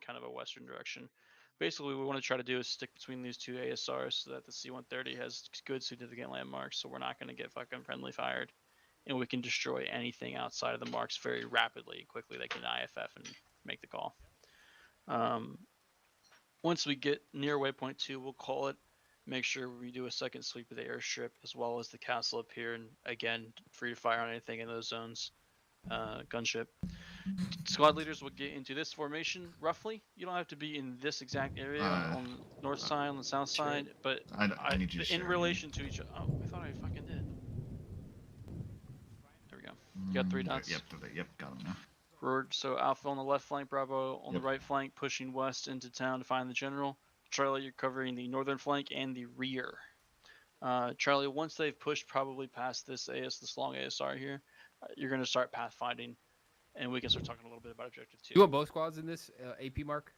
kind of a western direction. Basically, what we want to try to do is stick between these two ASRs so that the C-130 has good significant landmarks, so we're not going to get fucking friendly fired, and we can destroy anything outside of the marks very rapidly and quickly. They can IFF and make the call. Once we get near waypoint 2, we'll call it. Make sure we do a second sweep of the airstrip as well as the castle up here, and again, free to fire on anything in those zones. Gunship. Squad leaders will get into this formation roughly. You don't have to be in this exact area on the north side, on the south side, but I need you to in share relation to each other. Oh, I thought I fucking did. There we go. You got 3 dots. Yep, got him now. So Alpha on the left flank, Bravo on the right flank, pushing west into town to find the general. Charlie, you're covering the northern flank and the rear. Charlie, once they've pushed probably past this long ASR here, you're going to start pathfinding, and we can start talking a little bit about objective 2. You want both squads in this AP mark?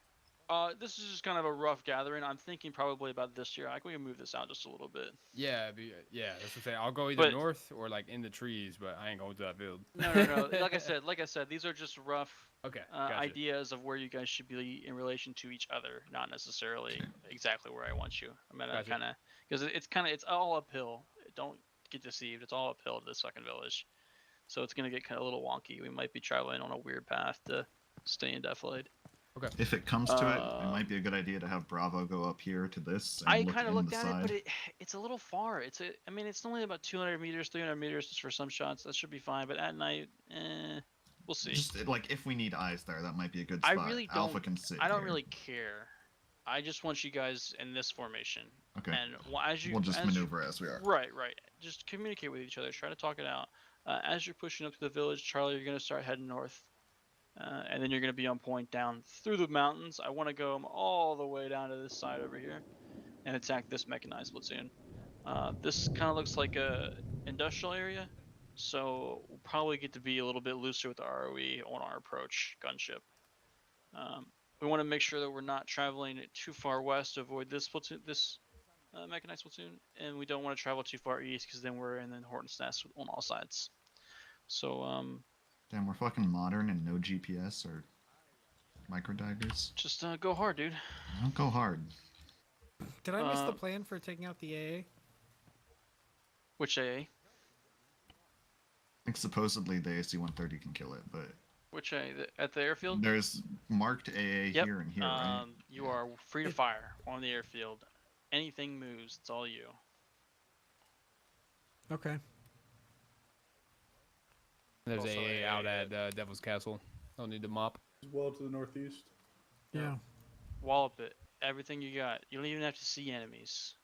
This is just kind of a rough gathering. I'm thinking probably about this year. We can move this out just a little bit. Yeah, that's what I'm saying. I'll go either north or like in the trees, but I ain't going to that field. No. Like I said, these are just rough gotcha. ideas of where you guys should be in relation to each other, not necessarily exactly where I want you. I'm gonna kind of, because it's all uphill. Don't get deceived. It's all uphill to this fucking village, so it's gonna get kind of a little wonky. We might be traveling on a weird path to stay in defilade. Okay. If it comes to it might be a good idea to have Bravo go up here to this. And I kind of looked at it, but it's a little far. It's only about 200 meters, 300 meters just for some shots. That should be fine. But at night, we'll see. Just like if we need eyes there, that might be a good spot. I really don't. Alpha can sit. I don't here. really care. I just want you guys in this formation. Okay. And we'll just maneuver as we are. Right. Just communicate with each other. Try to talk it out. As you're pushing up to the village, Charlie, you're gonna start heading north. And then you're going to be on point down through the mountains. I want to go all the way down to this side over here and attack this mechanized platoon. This kind of looks like a industrial area, so we'll probably get to be a little bit looser with the ROE on our approach gunship. We want to make sure that we're not traveling too far west to avoid this platoon, mechanized platoon, and we don't want to travel too far east because then we're in the Horton's Nest on all sides. So damn, we're fucking modern and no GPS or micro daggers. Just go hard, dude. Don't go hard. Did I miss the plan for taking out the AA? Which AA? I think supposedly the AC-130 can kill it, but... Which AA? At the airfield? There's marked AA here and here, right? You are free to fire on the airfield. Anything moves, it's all you. Okay. There's AA out at Devil's Castle. Don't need to mop. Well to the northeast. Yeah. Wallop it. Everything you got. You don't even have to see enemies.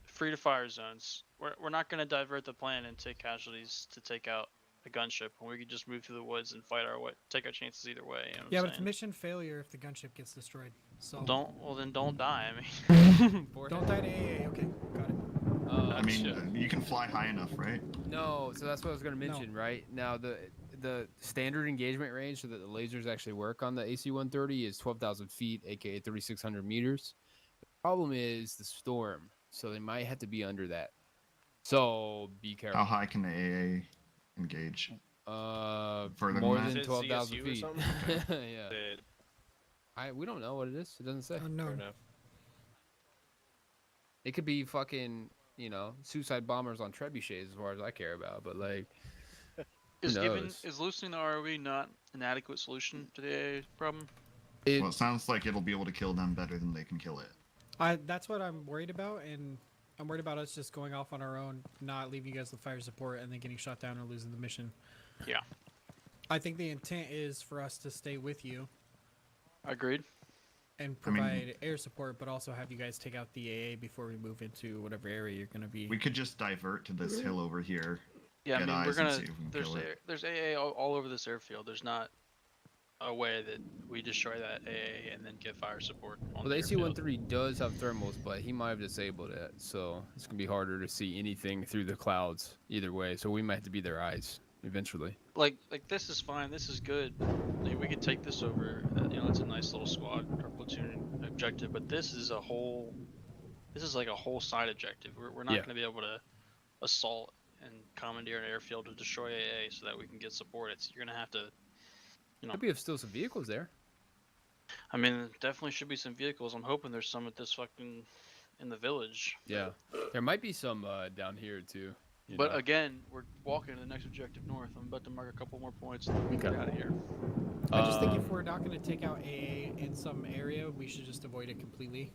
Free to fire zones. We're not going to divert the plan and take casualties to take out a gunship. We could just move through the woods and fight our way. Take our chances either way. You know yeah, but it's mission failure if the gunship gets destroyed. So then don't die. I mean, don't die to AA. Okay, got it. I mean, you can fly high enough, right? No, so that's what I was going to mention, right? Now, the standard engagement range so that the lasers actually work on the AC-130 is 12,000 feet, aka 3,600 meters. The problem is the storm, so they might have to be under that. So be careful. How high can the AA engage? Further more than 12,000 feet. Yeah. We don't know what it is. It doesn't say. Unknown. It could be fucking, suicide bombers on trebuchets as far as I care about, but like, is loosening the ROE not an adequate solution to the problem? Well, it sounds like it'll be able to kill them better than they can kill it. That's what I'm worried about, and I'm worried about us just going off on our own, not leaving you guys with fire support, and then getting shot down or losing the mission. Yeah. I think the intent is for us to stay with you. Agreed. And provide air support, but also have you guys take out the AA before we move into whatever area you're going to be. We could just divert to this hill over here. Yeah, I mean, we're gonna. There's AA all over this airfield. There's not a way that we destroy that AA and then get fire support. Well, the AC-130 does have thermals, but he might have disabled it, so it's gonna be harder to see anything through the clouds either way. So we might have to be their eyes eventually. Like this is fine. This is good. Like, we could take this over. It's a nice little squad or platoon objective, but this is like a whole side objective. We're not gonna be able to assault and commandeer an airfield to destroy AA so that we can get support. You're gonna have to, Maybe if still some vehicles there. I mean, definitely should be some vehicles. I'm hoping there's some at this fucking in the village. Yeah, there might be some down here too. But again, we're walking to the next objective north. I'm about to mark a couple more points and then we get out of here. I just think if we're not going to take out AA in some area, we should just avoid it completely.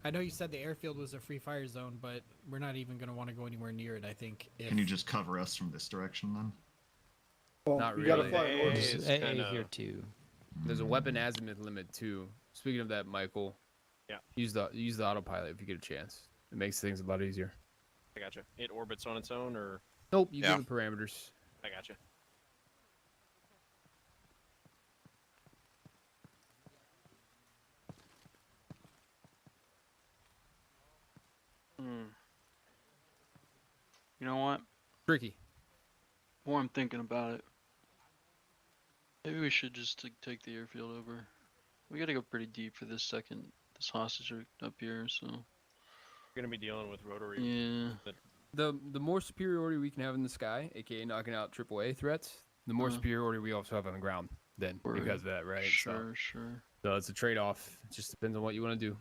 I know you said the airfield was a free fire zone, but we're not even going to want to go anywhere near it, I think. Can you just cover us from this direction then? Well, Not we gotta really. fly north. There's AA here too. There's a weapon azimuth limit too. Speaking of that, Michael, use the autopilot if you get a chance. It makes things a lot easier. I gotcha. It orbits on its own, or Nope, you give the parameters. I gotcha. You know what? Tricky. More I'm thinking about it. Maybe we should just take the airfield over. We gotta go pretty deep for this hostage up here, so. We're gonna be dealing with rotary. Yeah. The more superiority we can have in the sky, aka knocking out AAA threats, the more superiority we also have on the ground. Then because of that, right? Sure. So it's a trade-off. It just depends on what you want to do.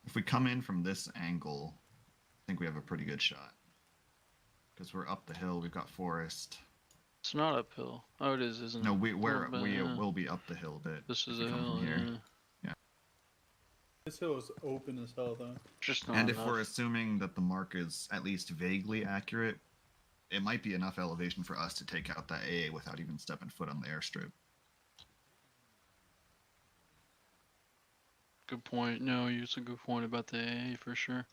If we come in from this angle, I think we have a pretty good shot. Because we're up the hill, we've got forest. It's not uphill. Oh, it is, isn't it? No, we yeah. will be up the hill a bit. This is if a we come hill, from here. yeah. This hill is open as hell, though. Just not And enough. if we're assuming that the mark is at least vaguely accurate, it might be enough elevation for us to take out that AA without even stepping foot on the airstrip. Good point. No, it's a good point about the AA for sure.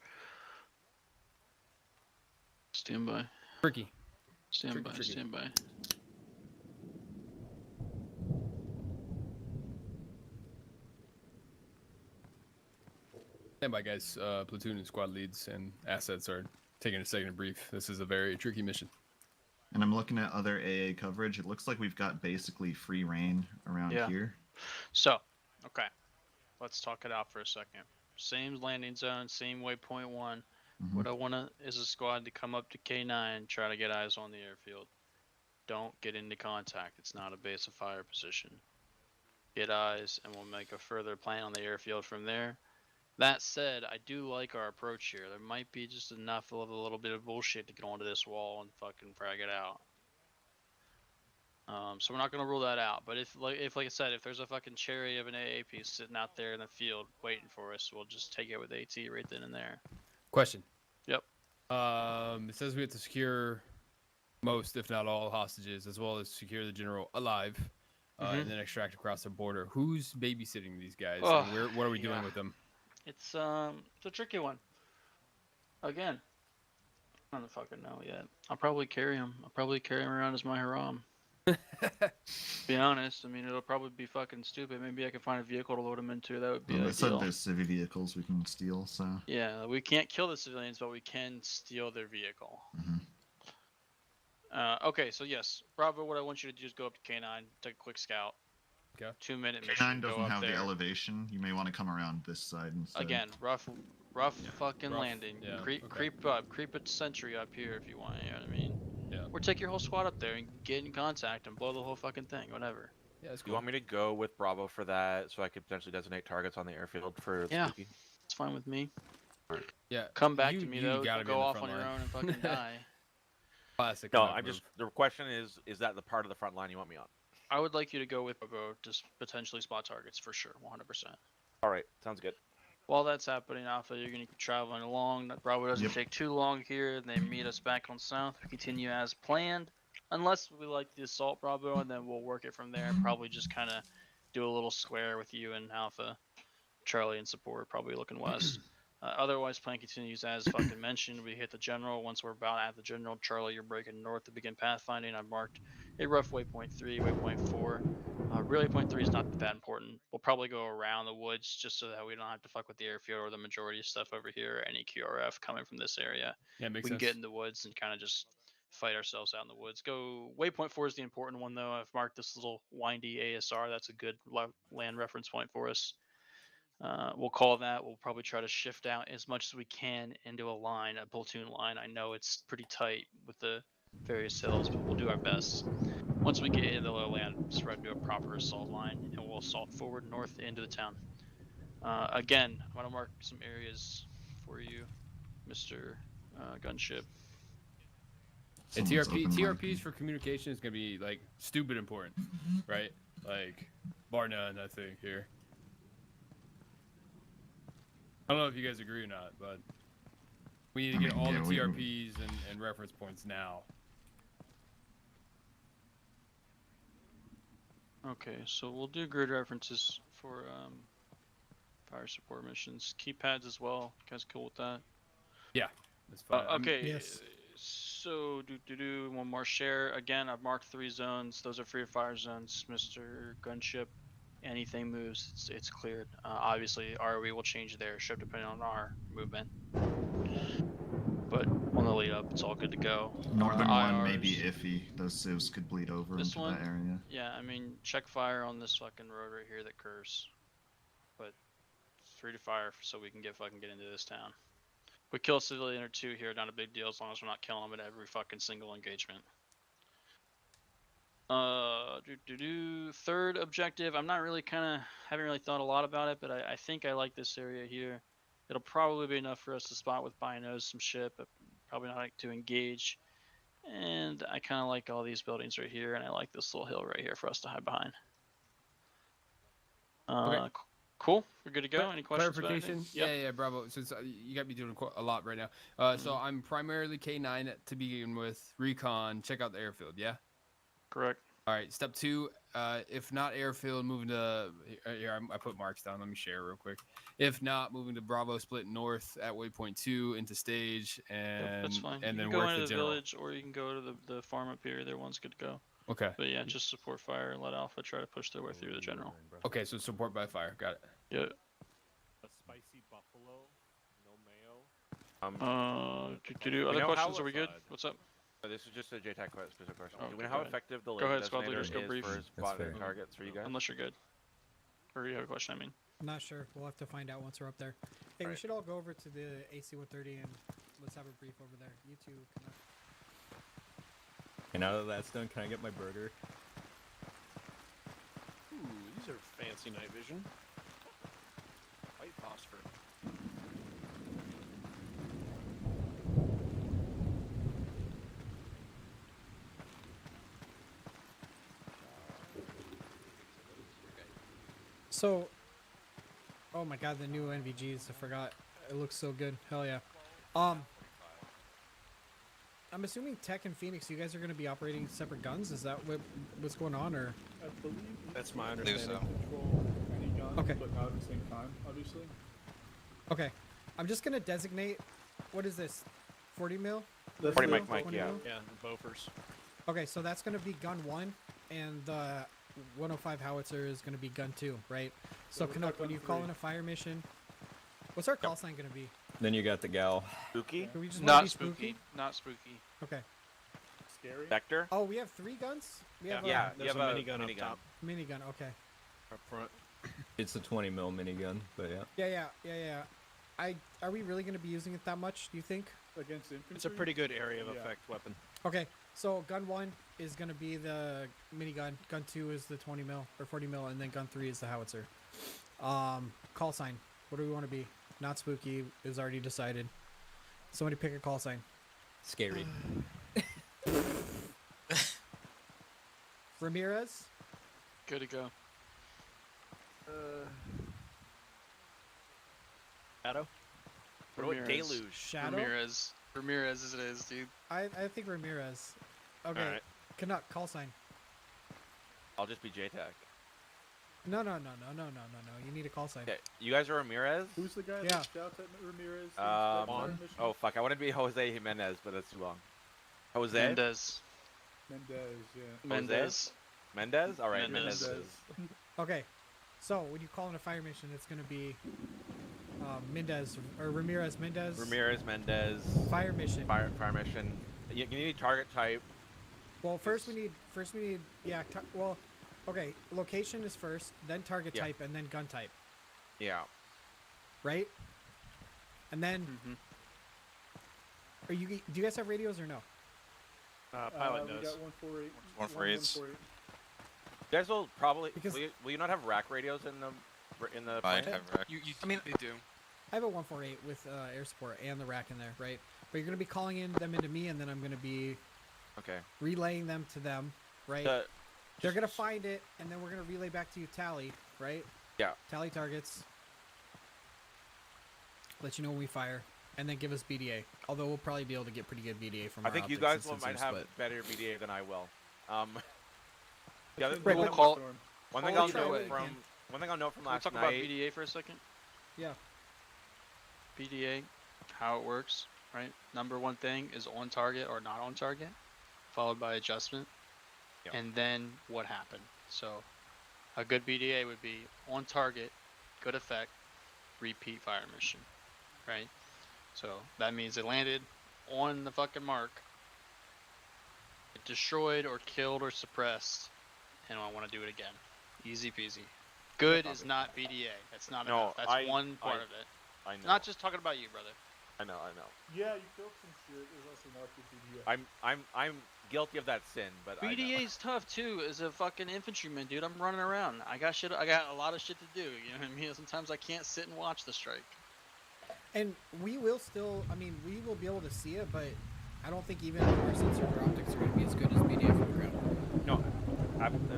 Stand by. Tricky. Stand by. Tricky. Stand by. Stand by, guys. Platoon and squad leads and assets are taking a second to brief. This is a very tricky mission. And I'm looking at other AA coverage. It looks like we've got basically free reign around here. So, okay. Let's talk it out for a second. Same landing zone, same waypoint 1. What I want is a squad to come up to K9, try to get eyes on the airfield. Don't get into contact. It's not a base of fire position. Get eyes, and we'll make a further plan on the airfield from there. That said, I do like our approach here. There might be just enough of a little bit of bullshit to get onto this wall and fucking frag it out. So we're not gonna rule that out. But if like I said, if there's a fucking cherry of an AA piece sitting out there in the field waiting for us, we'll just take it with AT right then and there. Question. Yep. It says we have to secure most, if not all, hostages, as well as secure the general alive, and then extract across the border. Who's babysitting these guys? And what are we doing with them? It's a tricky one. Again, I don't fucking know yet. I'll probably carry him. I'll probably carry him around as my haram. Be honest. I mean, it'll probably be fucking stupid. Maybe I can find a vehicle to load him into. That would be They said ideal. there's civvy vehicles we can steal, so. Yeah, we can't kill the civilians, but we can steal their vehicle. Okay, so yes, Bravo. What I want you to do is go up to K9, take a quick scout. Okay. 2-minute mission. K9 go doesn't up have there. the elevation. You may want to come around this side instead. Again, rough fucking landing. yeah, Creep up, creep a sentry up here if you want. You know what I mean? Yeah. Or take your whole squad up there and get in contact and blow the whole fucking thing. Whatever. Yeah, that's Do cool. you want me to go with Bravo for that, so I could potentially designate targets on the airfield for Yeah. Spooky? It's fine with me. Yeah. Come back You- to me you though. gotta Don't be go in the off front on your line. own and fucking die. Classic. No, Mike I'm move. just. The question is that the part of the front line you want me on? I would like you to go with Bravo to potentially spot targets for sure, 100%. All right, sounds good. While that's happening, Alpha, you're going to keep traveling along. Bravo doesn't take too long here. And they meet us back on south. We continue as planned. Unless we like the assault, Bravo, and then we'll work it from there. And probably just kind of do a little square with you and Alpha. Charlie and support probably looking west. Otherwise, plan continues as fucking mentioned. We hit the general. Once we're about at the general, Charlie, you're breaking north to begin pathfinding. I've marked a rough waypoint 3, waypoint 4. Really, point 3 is not that important. We'll probably go around the woods just so that we don't have to fuck with the airfield or the majority of stuff over here. Any QRF coming from this area. Yeah, makes We sense. can get in the woods and kind of just fight ourselves out in the woods. Go waypoint 4 is the important one though. I've marked this little windy ASR. That's a good land reference point for us. We'll call that. We'll probably try to shift out as much as we can into a line, a platoon line. I know it's pretty tight with the various hills, but we'll do our best. Once we get into the lowland, spread to a proper assault line, and we'll assault forward north into the town. Again, I'm gonna mark some areas for you, Mr. Gunship. And Someone's TRPs open-minded. for communication is gonna be like stupid important, right? Like bar none, I think here. I don't know if you guys agree or not, but we need to get all the TRPs and reference points now. Okay, so we'll do grid references for fire support missions, keypads as well. You guys cool with that? Yeah, that's fine. Okay. Yes. So one more share. Again, I've marked 3 zones. Those are free fire zones, Mr. Gunship. Anything moves, it's cleared. Obviously, ROE will change their ship depending on our movement. But on the lead up, it's all good to go. Northern one may be IRs. iffy. Those civs could bleed over This into one? that area. Yeah, I mean, check fire on this fucking road right here that curves. But free to fire so we can fucking get into this town. We kill a civilian or 2 here, not a big deal as long as we're not killing them at every fucking single engagement. Third objective, I'm not really haven't really thought a lot about it, but I think I like this area here. It'll probably be enough for us to spot with binos some shit, but probably not like to engage. And I kind of like all these buildings right here, and I like this little hill right here for us to hide behind. Okay. Cool. We're good to go. Any questions? Clarification? Yep. Yeah, bravo. Since you got me doing a lot right now. So I'm primarily K9 to begin with. Recon. Check out the airfield. Yeah. Correct. All right. Step 2. If not airfield, moving to here. I put marks down. Let me share real quick. If not, moving to Bravo split north at waypoint 2 into stage and That's fine. and you then can go work into the the general. village, or you can go to the farm up here. Either one's good to go. Okay. But yeah, just support fire and let Alpha try to push their way through the general. Okay. So support by fire. Got it. Yeah. A spicy buffalo, no mayo. Other know questions? how Are we good? outside. This is This is just a JTAC specific question. Oh, Do we okay, know go how ahead. effective the Go laser ahead, squad leaders, designator go is brief. for That's spotting fair. targets for you guys? Unless you're good. Or you have a question, I mean. I'm not sure. We'll have to find out once we're up there. Hey, we Alright. should all go over to the AC-130 and let's have a brief over there. You two can And now that that's done, can I get my burger? Ooh, these are fancy night vision. White phosphor. So, oh my god, the new NVGs, I forgot. It looks so good. Hell yeah. I'm assuming Tech and Phoenix, you guys are going to be operating separate guns? Is that what's going on, or? I believe That's my they understanding. control any gun, Okay. but not at the same time, obviously. Okay. I'm just going to designate, what is this, 40 mil? That's 40 the- Mike, 20 yeah. mil? Yeah, the Bofors. Okay, so that's going to be gun 1, and the 105 howitzer is going to be gun 2, right? So, Yeah, we've Canuck, got when gun you call 3. in a fire mission, what's our call sign going to be? Then you got the gal. Spooky? Do we just wanna Not be spooky. Not spooky. Okay. Scary. Vector? Oh, we have 3 guns? We have Yeah, a you There's have a a minigun up minigun. top, minigun, okay. up front. It's a 20 mil minigun, but yeah. Yeah. Are we really going to be using it that much, do you think? Against infantry? It's a pretty good area of Yeah. effect weapon. Okay, so gun 1 is going to be the minigun, gun 2 is the 20 mil or 40 mil, and then gun 3 is the howitzer. Call sign. What do we want to be? Not spooky is already decided. Somebody pick a call sign. Scary. Ramirez? Good to go. Shadow? What about Ramirez. Deluge? Shadow? Ramirez as it is, dude. I think Ramirez. Okay, Alright. Canuck, call sign. I'll just be JTAC. No. You need a call sign. Okay, you guys are Ramirez? Who's the guy Yeah. that shouts at Ramirez? in that Juan? mission? Oh, fuck. I wanted to be Jose Jimenez, but that's too long. Jose? Mendez. Mendez, yeah. Mendez. Mendez? Alright, Mendez. Mendez. Okay, so when you call in a fire mission, it's going to be Mendez or Ramirez Mendez. Ramirez, Mendez. Fire mission. Fire mission. You need target type. Well, first we need yeah. Well, okay. Location is first, then target Yeah. type, and then gun type, Yeah. right? And then Mm-hmm. do you guys have radios or no? Pilot We knows. got 148. 148s. 148. You guys will probably. Because- Will you not have rack radios in the Might plane? have wrecked. I mean, they do. I have a 148 with air support and the rack in there, right? But you're gonna be calling in them into me, and then I'm gonna be Okay. relaying them to them, right? They're gonna find it, and then we're gonna relay back to you tally, right? Yeah. Tally targets. Let you know when we fire, and then give us BDA. Although we'll probably be able to get pretty good BDA from. I our think you optics guys and might sensors, have but- better BDA than I will. The other Right, We'll but- call. one thing Call I'll it know away. from one thing I'll know from Can we last talk about night. BDA for a second? Yeah. BDA, how it works, right? Number one thing is on target or not on target, followed by adjustment, Yep. and then what happened. So, a good BDA would be on target, good effect, repeat fire mission, right? So that means it landed on the fucking mark, it destroyed or killed or suppressed, and I want to do it again. Easy peasy. Good is not BDA. That's not No, enough. That's one part of it. I know. Not just talking about you, brother. I know. Yeah, you killed some shit. There's also not good BDA. I'm guilty of that sin, but I know. BDA's tough too. As a fucking infantryman, dude, I'm running around. I got shit. I got a lot of shit to do. You know what I mean? Sometimes I can't sit and watch the strike. And we will still, I mean, we will be able to see it, but I don't think even our sensor or optics are going to be as good as BDA from the ground. No,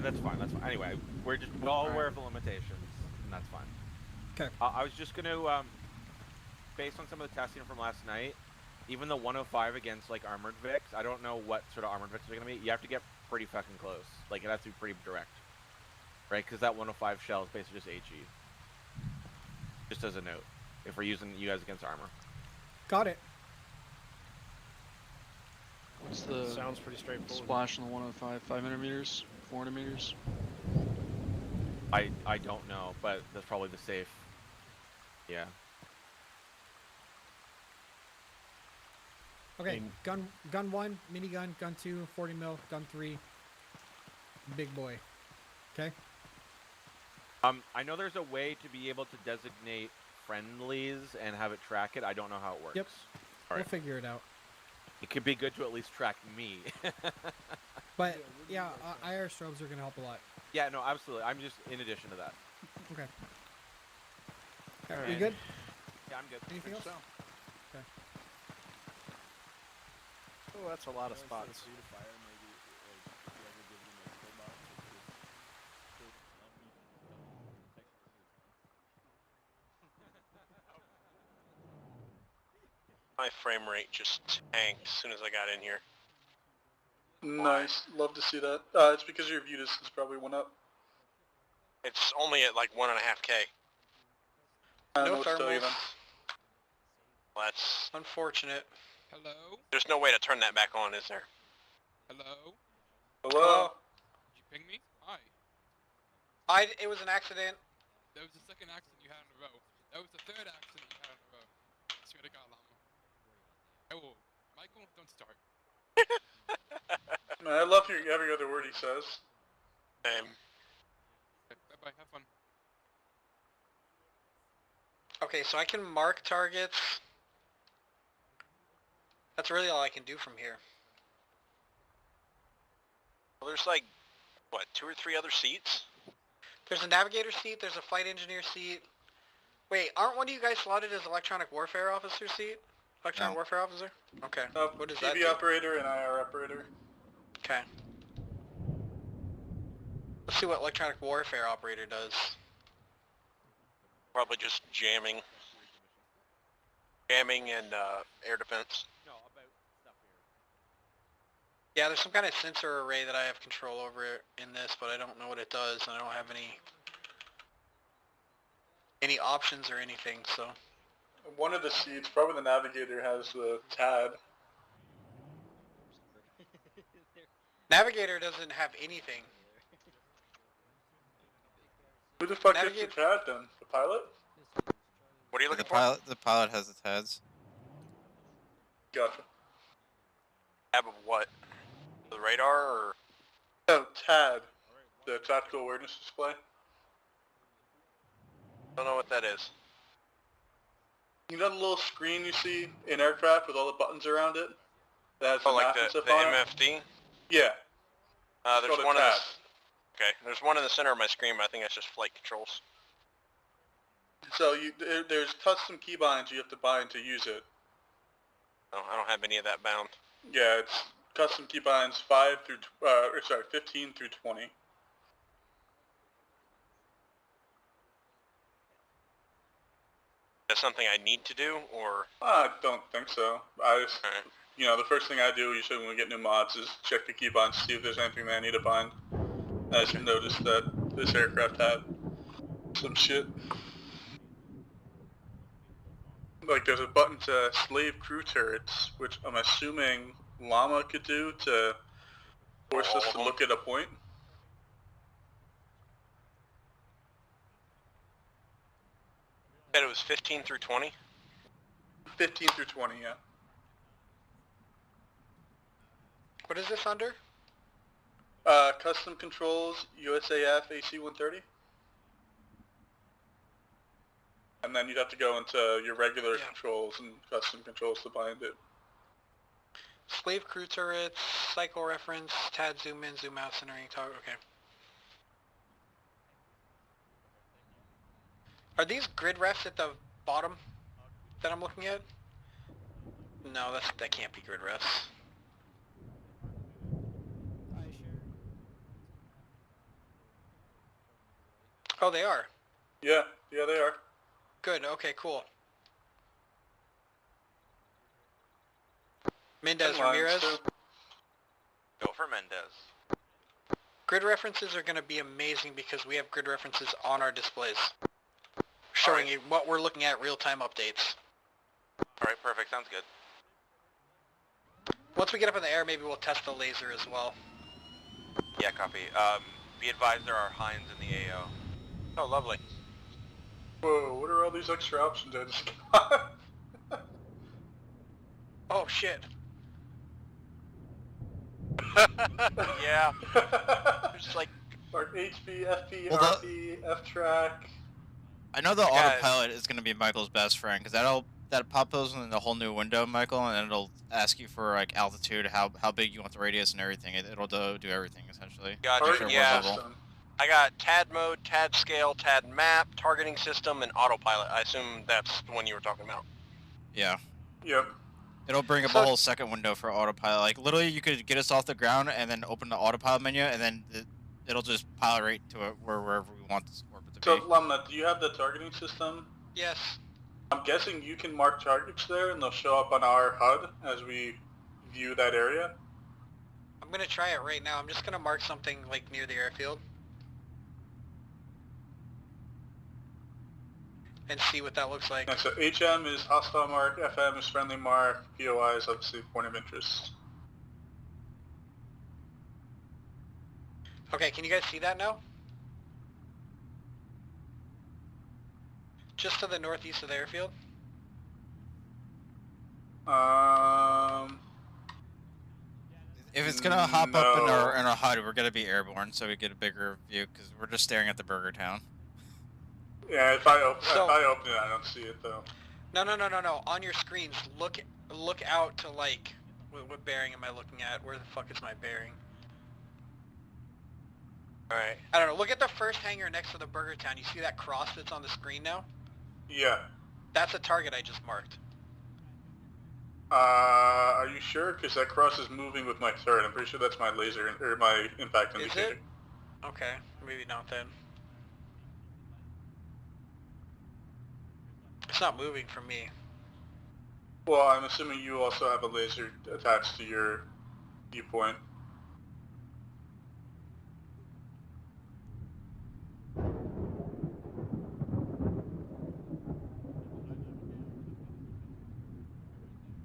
that's fine. That's fine. Anyway, we're all aware of the limitations, and that's fine. Okay. I was just gonna, based on some of the testing from last night, even the 105 against like armored Vics, I don't know what sort of armored Vics are gonna be. You have to get pretty fucking close. Like it has to be pretty direct, right? Because that 105 shell is basically just HE. Just as a note, if we're using you guys against armor. Got it. What's the Sounds pretty straightforward. splash on the 105? 500 meters? 400 meters? I don't know, but that's probably the safe. Yeah. Okay, mean- gun 1, minigun, gun 2, 40 mil, gun 3, big boy. Okay? I know there's a way to be able to designate friendlies and have it track it. I don't know how it works. Yep. All We'll right. figure it out. It could be good to at least track me. But, yeah, IR strobes are going to help a lot. Yeah, no, absolutely. I'm just in addition to that. Okay. All You right. good? Yeah, I'm good. Anything else? So. Okay. Oh, that's a lot of spots. My frame rate just tanked as soon as I got in here. Nice. Love to see that. It's because your view distance probably went up. It's only at like 1.5K. I don't know what to tell you then. Well, that's unfortunate. Hello? there's no way to turn that back on, is there? Hello? Hello? Did you ping me? Hi. It was an accident. That was the second accident you had in a row. That was the third accident you had in a row. I swear to God, Llama. Oh, Michael, don't start. Man, I love every other word he says. Same. Bye-bye, have fun. Okay, so I can mark targets. That's really all I can do from here. Well, there's like, what, 2 or 3 other seats? There's a navigator seat, there's a flight engineer seat. Wait, aren't one of you guys slotted as electronic warfare officer seat? Electronic No. warfare officer? Okay. What does that TV do? operator and IR operator. Okay. Let's see what electronic warfare operator does. Probably just jamming. Jamming and air defense. No, about stuff here. Yeah, there's some kind of sensor array that I have control over in this, but I don't know what it does, and I don't have any options or anything, so... One of the seats, probably the navigator, has the TAD. Navigator doesn't have anything. Who the fuck gets Navigator- the TAD then? The pilot? What are you The looking for? pilot has the TADs. Gotcha. Tab of what? The radar or? No, TAD. The tactical awareness display. Don't know what that is. You know the little screen you see in aircraft with all the buttons around it? that has Oh, the like map and the stuff on it. MFD? Yeah. There's called a one in the... tab. Okay, there's one in the center of my screen, but I think that's just flight controls. So there's custom keybinds you have to bind to use it. No, I don't have any of that bound. Yeah, it's custom keybinds 15 through 20. That's something I need to do, or... I don't think so. I just, the first thing I do usually when we get new mods is check the keybinds to see if there's anything that I need to bind. I just noticed that this aircraft had some shit. Like there's a button to slave crew turrets, which I'm assuming Llama could do to force us to look at a point. Said it was 15 through 20? 15 through 20, yeah. What is this under? Custom controls, USAF AC-130. And then you'd have to go into your regular controls and custom controls to bind it. Slave crew turrets, cycle reference, TAD zoom in, zoom out, centering toggle, okay. Are these grid refs at the bottom that I'm looking at? No, that can't be grid refs. Oh, they are? Yeah, they are. Good, okay, cool. Mendez Ramirez? Go for Mendez. Grid references are going to be amazing because we have grid references on our displays. Showing you what we're looking at, real-time updates. Alright, perfect, sounds good. Once we get up in the air, maybe we'll test the laser as well. Yeah, copy. Be advised there are Hinds in the AO. Oh, lovely. Whoa, what are all these extra options I just got? Oh, shit. Yeah. There's like... Like HP, FP, Well, RP, F-track. I know the autopilot is going to be Michael's best friend, because that'll pop those in a whole new window, Michael, and it'll ask you for like altitude, how big you want the radius and everything. It'll do everything essentially. Gotcha, yeah. I got TAD mode, TAD scale, TAD map, targeting system, and autopilot. I assume that's the one you were talking about. Yeah. Yep. It'll bring up a whole second window for autopilot. Like literally, you could get us off the ground and then open the autopilot menu, and then it'll just pilot right to wherever we want this orbit to be. So, Lamna, do you have the targeting system? Yes. I'm guessing you can mark targets there, and they'll show up on our HUD as we view that area. I'm going to try it right now. I'm just going to mark something like near the airfield. And see what that looks like. And so HM is hostile mark, FM is friendly mark, POI is obviously point of interest. Okay, can you guys see that now? Just to the northeast of the airfield? If it's gonna hop up in our HUD, we're gonna be airborne, so we get a bigger view because we're just staring at the Burger Town. Yeah, if I open it, I don't see it though. No. On your screens, look out to like, what bearing am I looking at? Where the fuck is my bearing? Alright. I don't know. Look at the first hangar next to the Burger Town. You see that cross that's on the screen now? Yeah. That's a target I just marked. Are you sure? Because that cross is moving with my turret. I'm pretty sure that's my laser or my impact indicator. Is it? Okay, maybe not then. It's not moving for me. Well, I'm assuming you also have a laser attached to your viewpoint.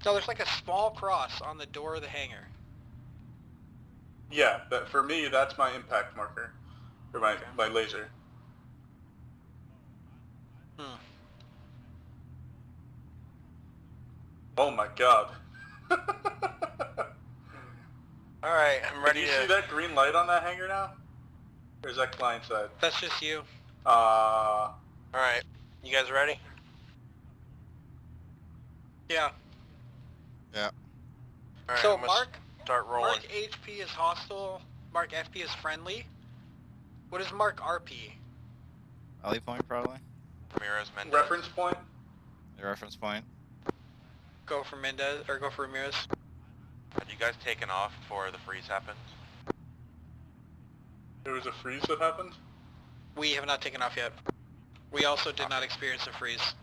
No, there's like a small cross on the door of the hangar. Yeah, for me, that's my impact marker. Or my laser. Oh my god. Alright, I'm ready to... to... you see that green light on that hangar now? Or is that client side? That's just you. Alright, you guys ready? Yeah. Yeah. Alright, So I'm gonna Mark, start rolling. Mark HP is hostile. Mark FP is friendly. What is Mark RP? Rally point, probably. Ramirez, Mendez. Reference point? The reference point. Go for Mendez or go for Ramirez. Had you guys taken off before the freeze happened? There was a freeze that happened? We have not taken off yet. We also did not experience a freeze.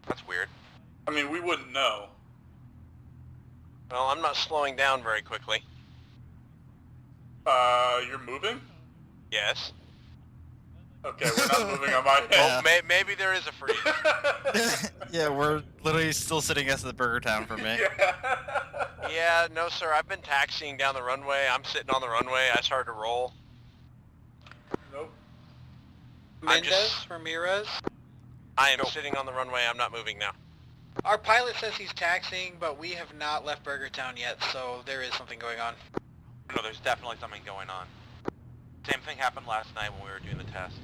That's weird. I mean, we wouldn't know. Well, I'm not slowing down very quickly. You're moving? Yes. Okay, we're not moving on my Well, head. maybe there is a freeze. Yeah, we're literally still sitting next to the Burger Town for me. Yeah, no sir, I've been taxiing down the runway. I'm sitting on the runway. I started to roll. Nope. Mendez, Ramirez. I am sitting on the runway. I'm not moving now. Our pilot says he's taxiing, but we have not left Burger Town yet, so there is something going on. No, there's definitely something going on. Same thing happened last night when we were doing the test.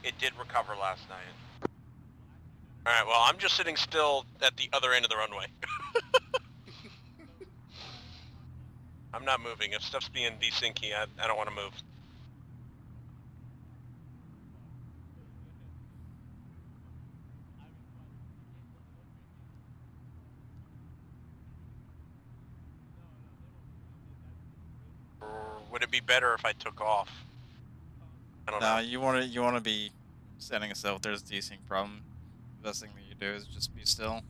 It did recover last night. Alright, well, I'm just sitting still at the other end of the runway. I'm not moving. If stuff's being desyncy, I don't want to move. Or would it be better if I took off? I don't know. No, you wanna be standing still if there's a desync problem. The best thing that you do is just be still.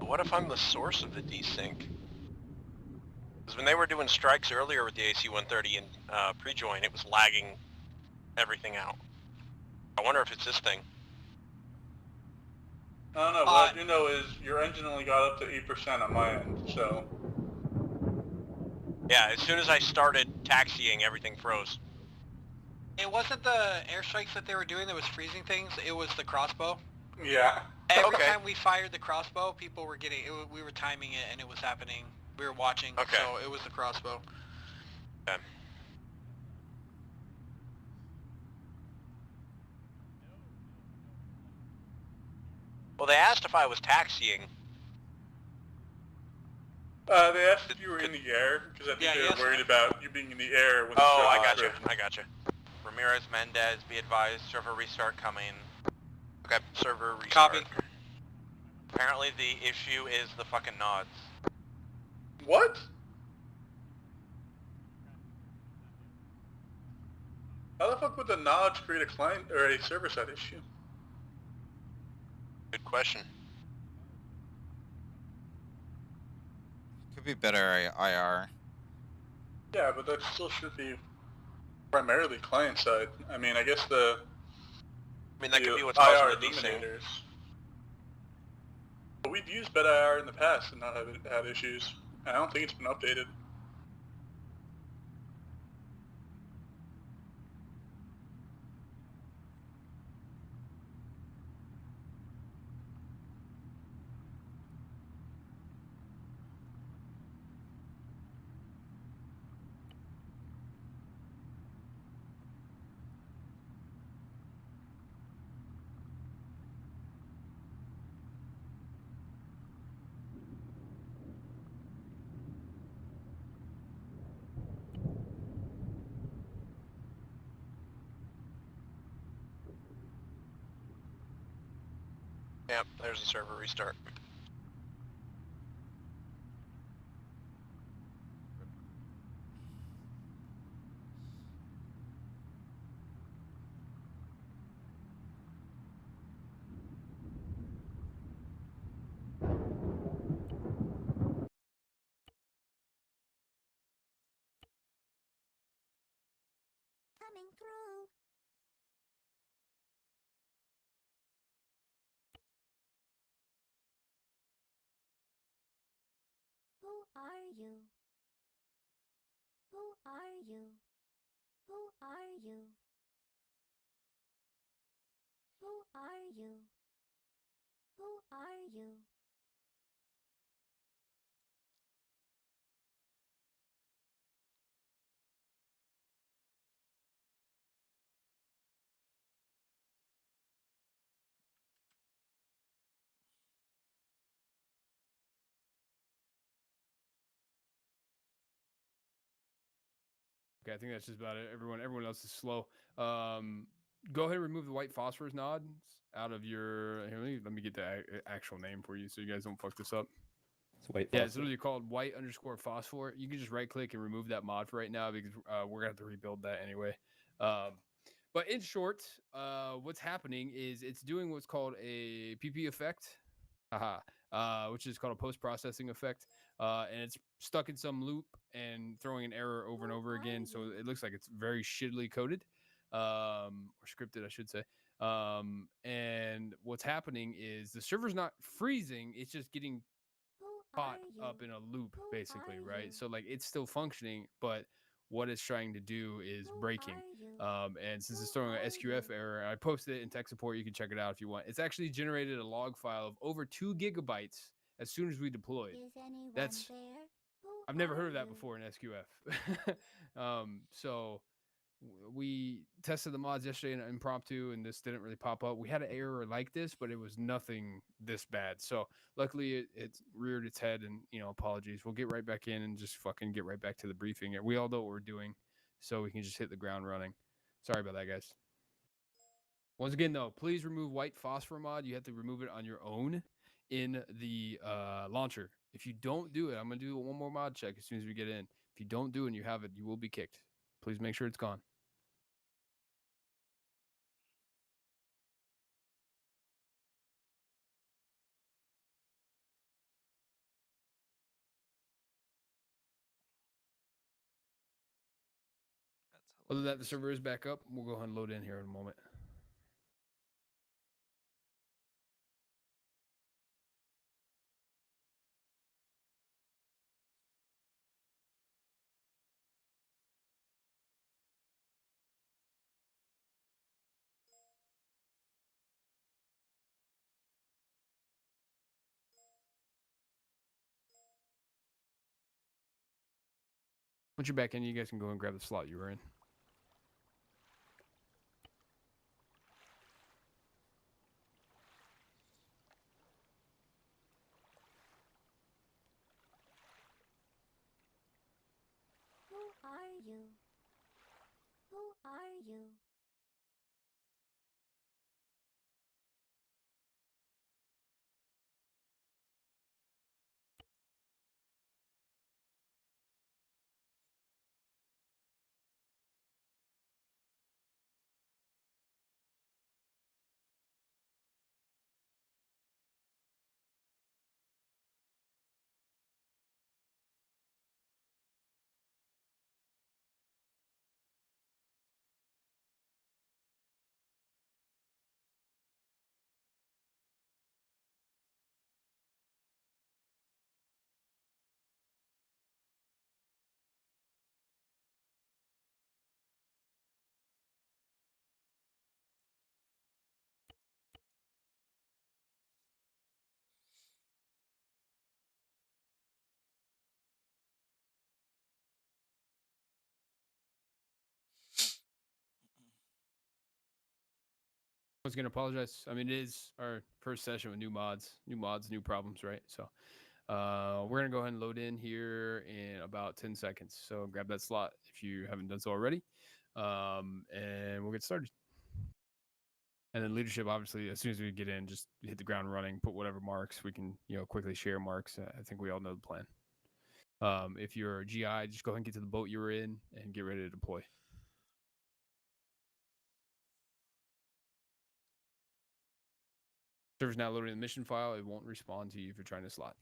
What if I'm the source of the desync? Because when they were doing strikes earlier with the AC-130 and pre-join, it was lagging everything out. I wonder if it's this thing. I don't know, what I do know is your engine only got up to 8% on my end, so... Yeah, as soon as I started taxiing, everything froze. It wasn't the airstrikes that they were doing that was freezing things, it was the crossbow. Yeah. Every time we fired the crossbow, people were getting, we were timing it and it was happening. We were watching, so it was the crossbow. Okay. Well, they asked if I was taxiing. They asked if you were in the air, because I think they were worried about you being in the air when Oh, I gotcha. Ramirez, Mendez, be advised, server restart coming. Okay, server restart. Copy. Apparently the issue is the fucking nods. What? How the fuck would the nods create a client or a server-side issue? Good question. Could be better IR. Yeah, but that still should be primarily client-side. I mean, I guess the... I mean, that could be what's IR causing the desync. illuminators. But we've used beta IR in the past and not had issues. I don't think it's been updated. Yep, there's a server restart. Coming through. Who are you? Who are you? Who are you? Who are you? Who are you? Okay, I think that's just about it. Everyone else is slow. Go ahead and remove the white phosphorus nods out of your. Here, let me get the actual name for you so you guys don't fuck this up. It's white Yeah, phosphor. it's literally called white_phosphor. You can just right click and remove that mod for right now because we're gonna have to rebuild that anyway. But in short, what's happening is it's doing what's called a PP effect, which is called a post-processing effect, and it's stuck in some loop and throwing an error over and over again. So it looks like it's very shittily coded, or scripted, I should say. And what's happening is the server's not freezing; it's just getting caught up in a loop, basically, right? So like it's still functioning, but what it's trying to do is breaking. And since it's throwing an SQF error, I posted it in tech support. You can check it out if you want. It's actually generated a log file of over 2 gigabytes as soon as we deployed. That's I've never heard of that before in SQF. So we tested the mods yesterday in impromptu, and this didn't really pop up. We had an error like this, but it was nothing this bad. So luckily, it reared its head, and apologies. We'll get right back in and just fucking get right back to the briefing. We all know what we're doing, so we can just hit the ground running. Sorry about that, guys. Once again, though, please remove white phosphor mod. You have to remove it on your own in the launcher. If you don't do it, I'm gonna do one more mod check as soon as we get in. If you don't do it and you have it, you will be kicked. Please make sure it's gone. Other than that, the server is back up. We'll go ahead and load in here in a moment. Once you're back in, you guys can go and grab the slot you were in. Who are you? Who are you? I was gonna apologize. I mean, it is our first session with new mods, new problems, right? So we're gonna go ahead and load in here in about 10 seconds. So grab that slot if you haven't done so already, and we'll get started. And then leadership, obviously, as soon as we get in, just hit the ground running, put whatever marks we can, quickly share marks. I think we all know the plan. If you're a GI, just go ahead and get to the boat you were in and get ready to deploy. Server's now loading the mission file. It won't respond to you if you're trying to slot.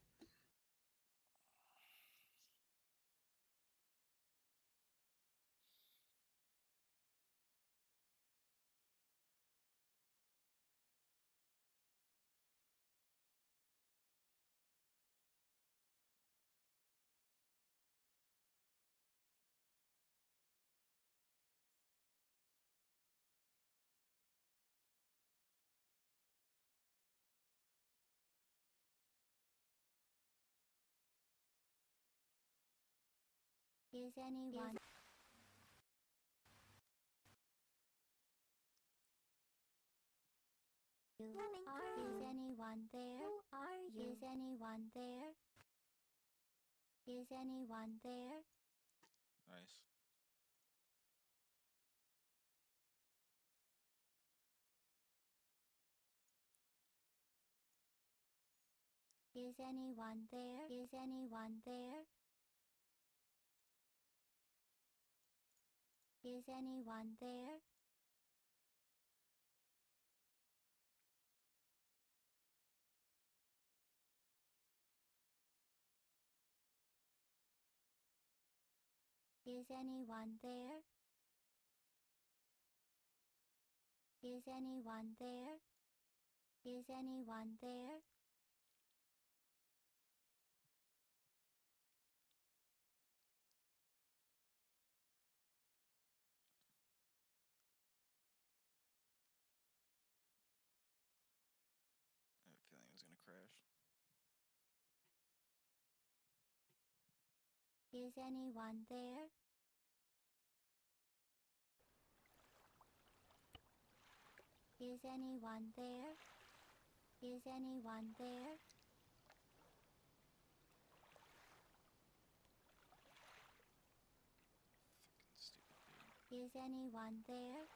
Is anyone? Is anyone there? Who are you? Is anyone there? Is anyone there? Nice. Is anyone there? Is anyone there? Is anyone there? Is anyone there? Is anyone there? Is anyone there? I have a feeling it was gonna crash. Is anyone there? Is anyone there? Is anyone there? Is anyone there? Is anyone there?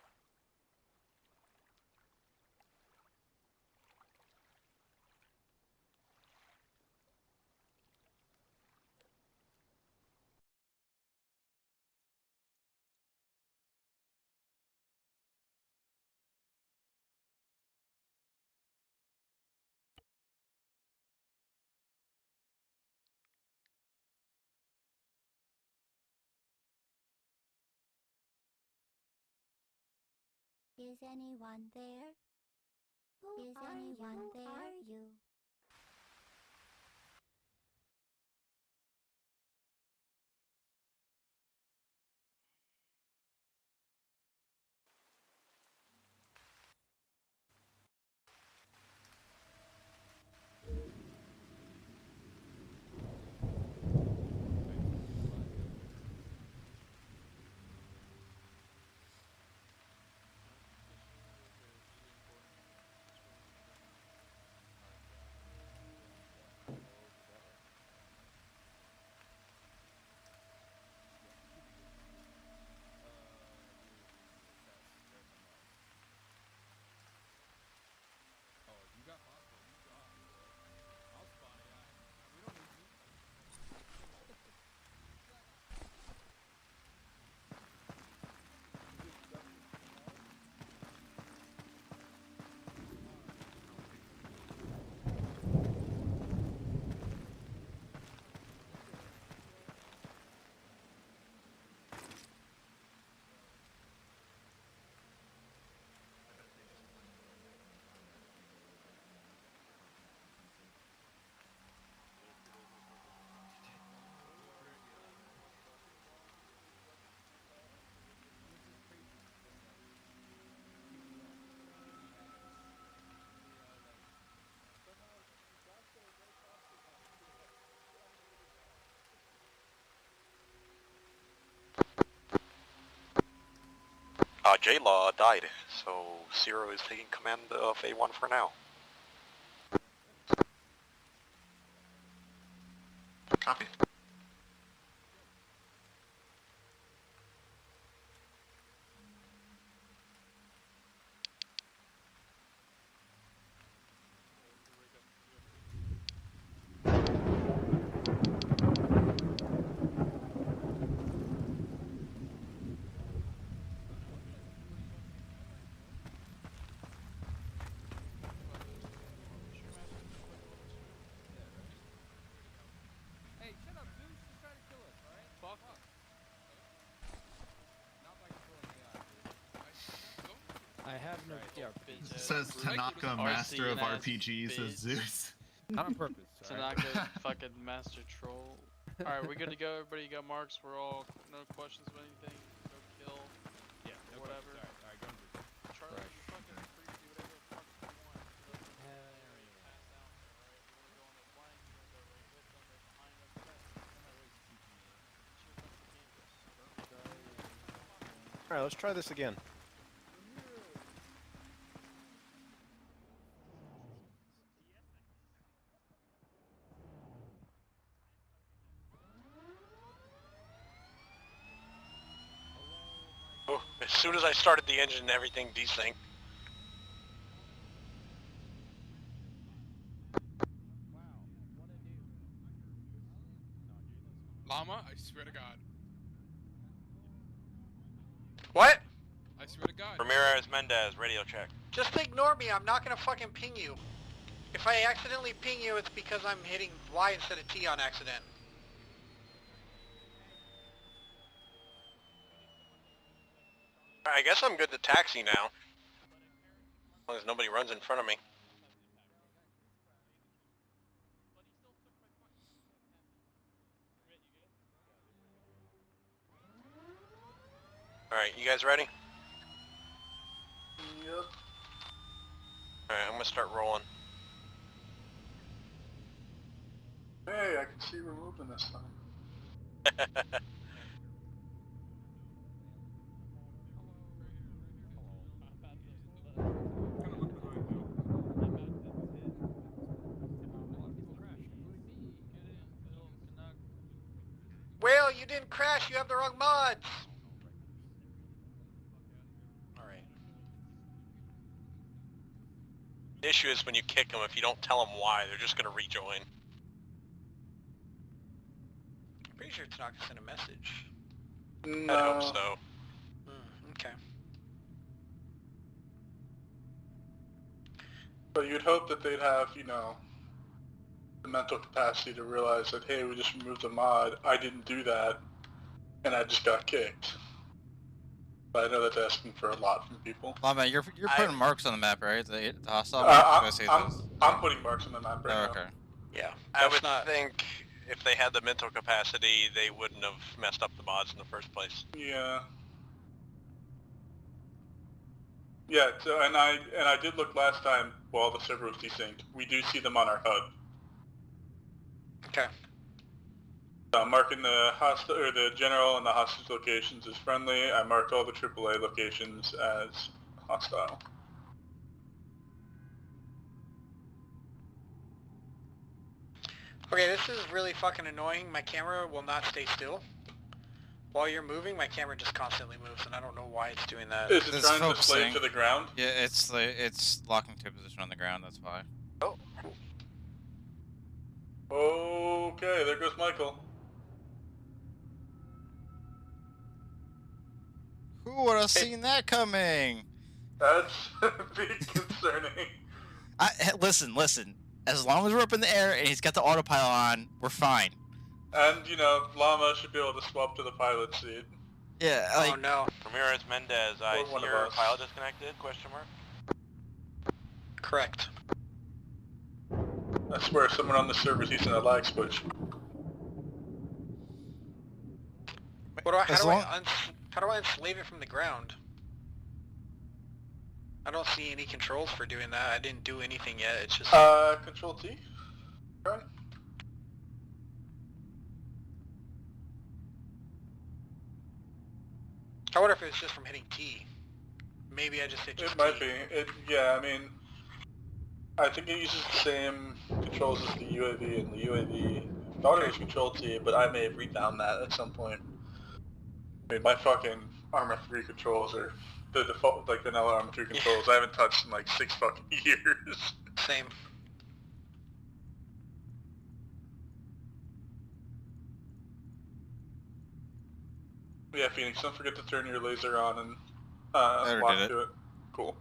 Is anyone there? Who are you? J-Law died, so Zero is taking command of A1 for now. Copy. Hey, shut up, Zeus. She's trying to kill us, alright? Fuck. Not by controlling AI, I have no Says Tanaka, master of RPGs, as Zeus. Not on purpose, alright? Tanaka, fucking master troll. Alright, we're good to go. Everybody got marks. We're all, no questions of anything. Go kill. Yeah, no whatever. questions. Alright, go on, Zeus. Charlie, you're fucking free to do whatever the fuck you want. Pass out there, alright? You wanna go on the flank, you wanna go right with them, right behind them. Alright, let's try this again. Oh, as soon as I started the engine, everything desynced. swear to God. What? I swear to God. Ramirez Mendez, radio check. Just ignore me. I'm not gonna fucking ping you. If I accidentally ping you, it's because I'm hitting Y instead of T on accident. I guess I'm good to taxi now. As long as nobody runs in front of me. Alright, you guys ready? Yep. Alright, I'm gonna start rolling. Hey, I can see we're moving this time. Well, you didn't crash. You have the wrong mods. Alright. The issue is when you kick them, if you don't tell them why, they're just gonna rejoin. I'm pretty sure it's not gonna send a message. No. I hope so. Okay. But you'd hope that they'd have, you know, the mental capacity to realize that, hey, we just removed a mod, I didn't do that, and I just got kicked. But I know that's asking for a lot from people. Oh man, you're putting marks on the map, right? The hostile I'm putting marks on the map right now. Okay. Yeah. I would think if they had the mental capacity, they wouldn't have messed up the mods in the first place. Yeah. Yeah, so, and I did look last time while the server was desynced. We do see them on our HUD. Okay. I'm marking the hostage or the general and the hostage locations as friendly. I marked all the AAA locations as hostile. Okay, this is really fucking annoying. My camera will not stay still. While you're moving, my camera just constantly moves, and I don't know why it's doing that. Is it trying to slave to the ground? Yeah, it's locking to a position on the ground. That's why. Oh. Okay, there goes Michael. Who would have seen that coming? That's a bit concerning. Listen. As long as we're up in the air and he's got the autopilot on, we're fine. And, you know, Llama should be able to swap to the pilot seat. Yeah, like... Oh no. Ramirez Mendez, I see your pilot disconnected, question mark? Correct. I swear someone on the server's using a lag switch. How do I enslave it from the ground? I don't see any controls for doing that. I didn't do anything yet. It's just... Control T? Right. I wonder if it's just from hitting T. Maybe I just hit just It might T. be. Yeah, I mean... I think it uses the same controls as the UAV, and the UAV thought it was Control T, but I may have refound that at some point. I mean, my fucking Arma 3 controls are the default, like vanilla Arma 3 controls. I haven't touched in like 6 fucking years. Same. Yeah, Phoenix, don't forget to turn your laser on and Better lock did it. to it. Cool.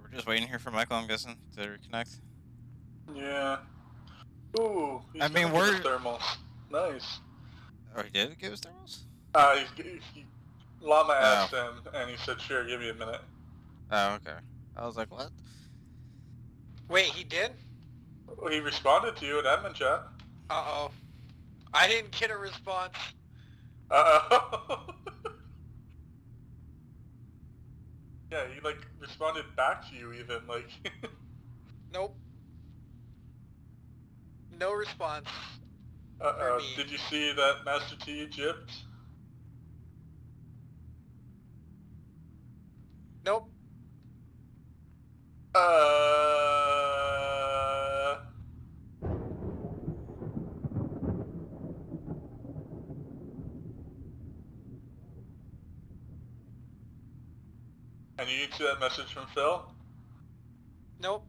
We're just waiting here for Michael, I'm guessing, to reconnect. Yeah. Ooh, I mean, gonna give us thermals. Nice. Oh, he did give us thermals? Llama asked him, and he said, sure, give me a minute. Oh, okay. I was like, what? Wait, he did? Well, he responded to you in admin chat. Uh-oh. I didn't get a response. Uh-oh. Yeah, he like responded back to you even like. Nope. No response. Did you see that Master T gypped? Nope. And you didn't see that message from Phil? Nope.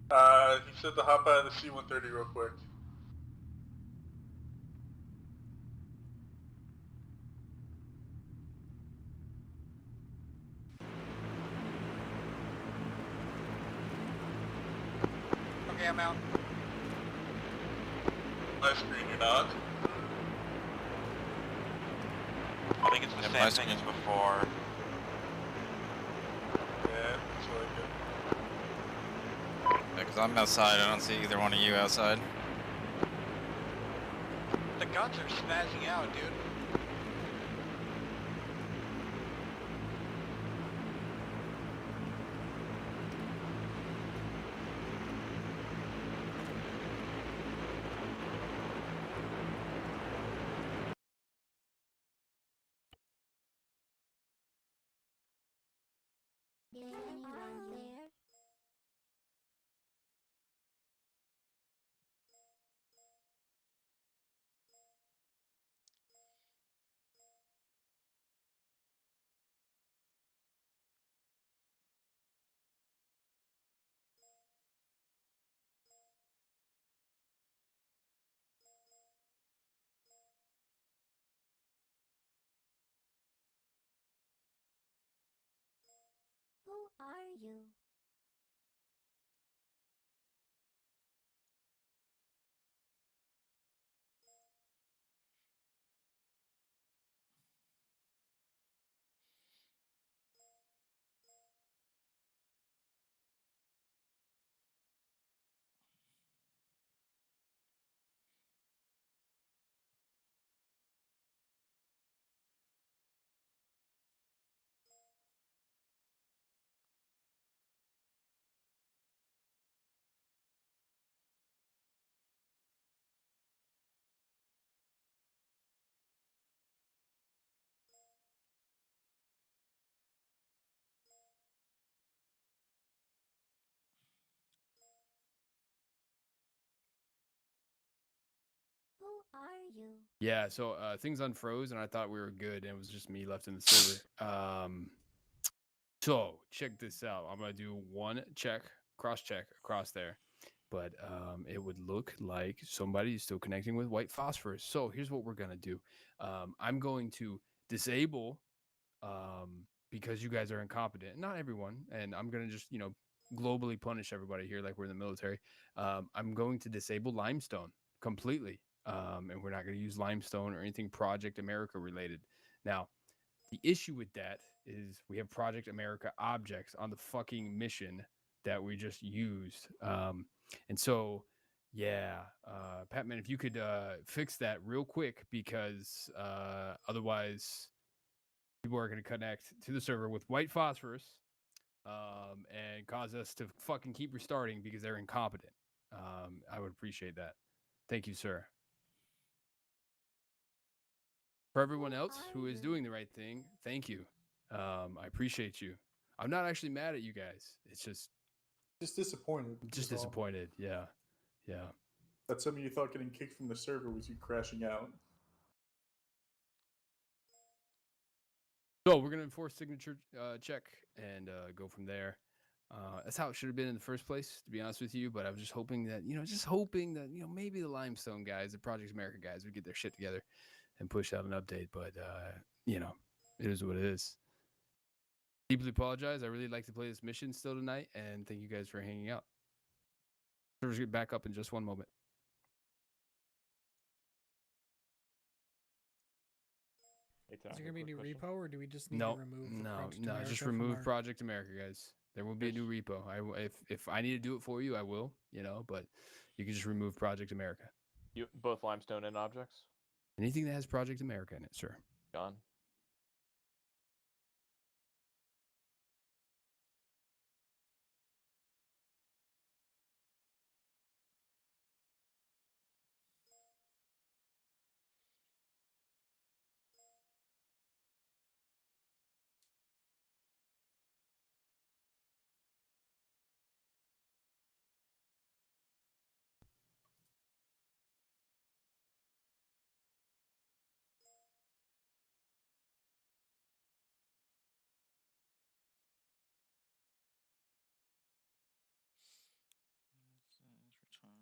He said to hop out of the C-130 real quick. Okay, I'm out. My screen, you're not. I think it's the same thing as before. Yeah, that's really good. Yeah, because I'm outside. I don't see either one of you outside. The guns are spazzing out, dude. Is anyone there? Who are you? Who are you? Yeah, so things unfroze and I thought we were good, and it was just me left in the server. So check this out. I'm gonna do one check, cross check across there, but it would look like somebody is still connecting with white phosphorus. So here's what we're gonna do. I'm going to disable because you guys are incompetent. Not everyone, and I'm gonna just globally punish everybody here like we're in the military. I'm going to disable limestone completely, and we're not going to use limestone or anything Project America related. Now, the issue with that is we have Project America objects on the fucking mission that we just used, and so. Yeah, Patman, if you could fix that real quick, because otherwise people are going to connect to the server with white phosphorus and cause us to fucking keep restarting because they're incompetent. I would appreciate that. Thank you, sir. For everyone else who is doing the right thing, thank you. I appreciate you. I'm not actually mad at you guys. It's just disappointed. Just disappointed. Yeah. Yeah. That some of you thought getting kicked from the server was you crashing out. So we're gonna enforce signature check and go from there. That's how it should have been in the first place, to be honest with you. But I was just hoping that maybe the Limestone guys, the Project America guys, would get their shit together and push out an update. But it is what it is. Deeply apologize. I really like to play this mission still tonight, and thank you guys for hanging out. Servers get back up in just one moment. Is there gonna be a new repo, or do we just need to remove Project America? Just remove Project America, guys. There will be a new repo. If I need to do it for you, I will. But you can just remove Project America. You both limestone and objects. Anything that has Project America in it, sir. Gone. Retard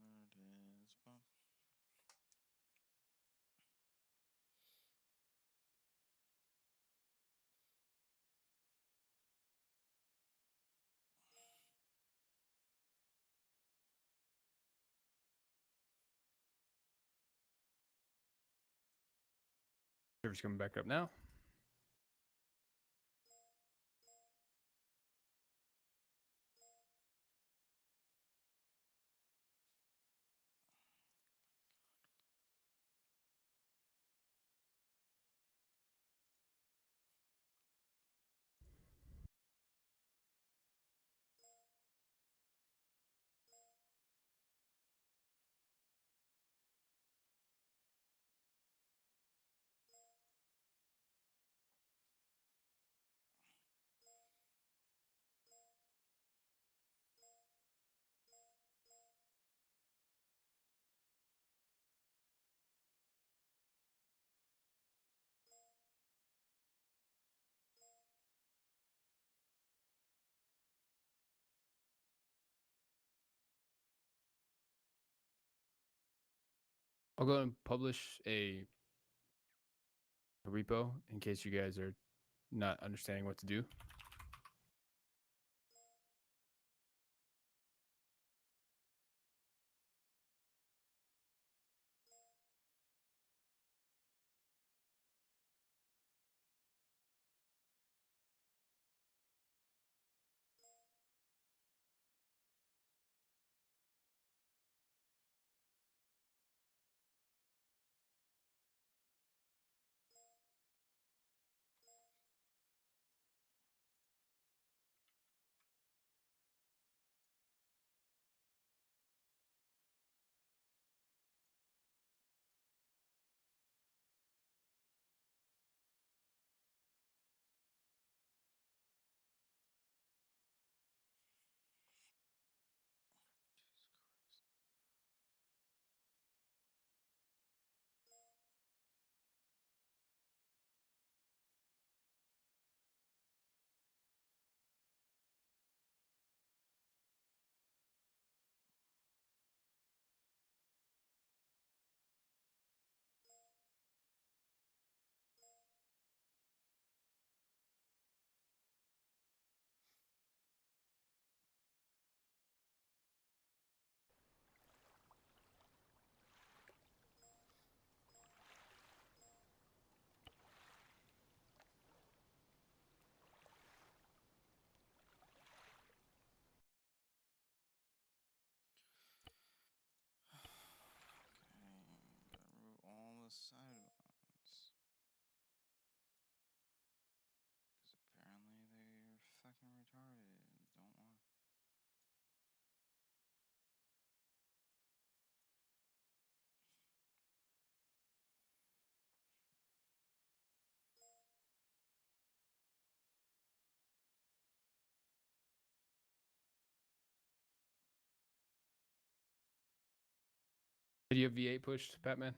is bump. Server's coming back up now. I'll go and publish a repo in case you guys are not understanding what to do. Gotta remove all the side ones. Because apparently they're fucking retarded. Don't want. Did you have V8 pushed, Batman?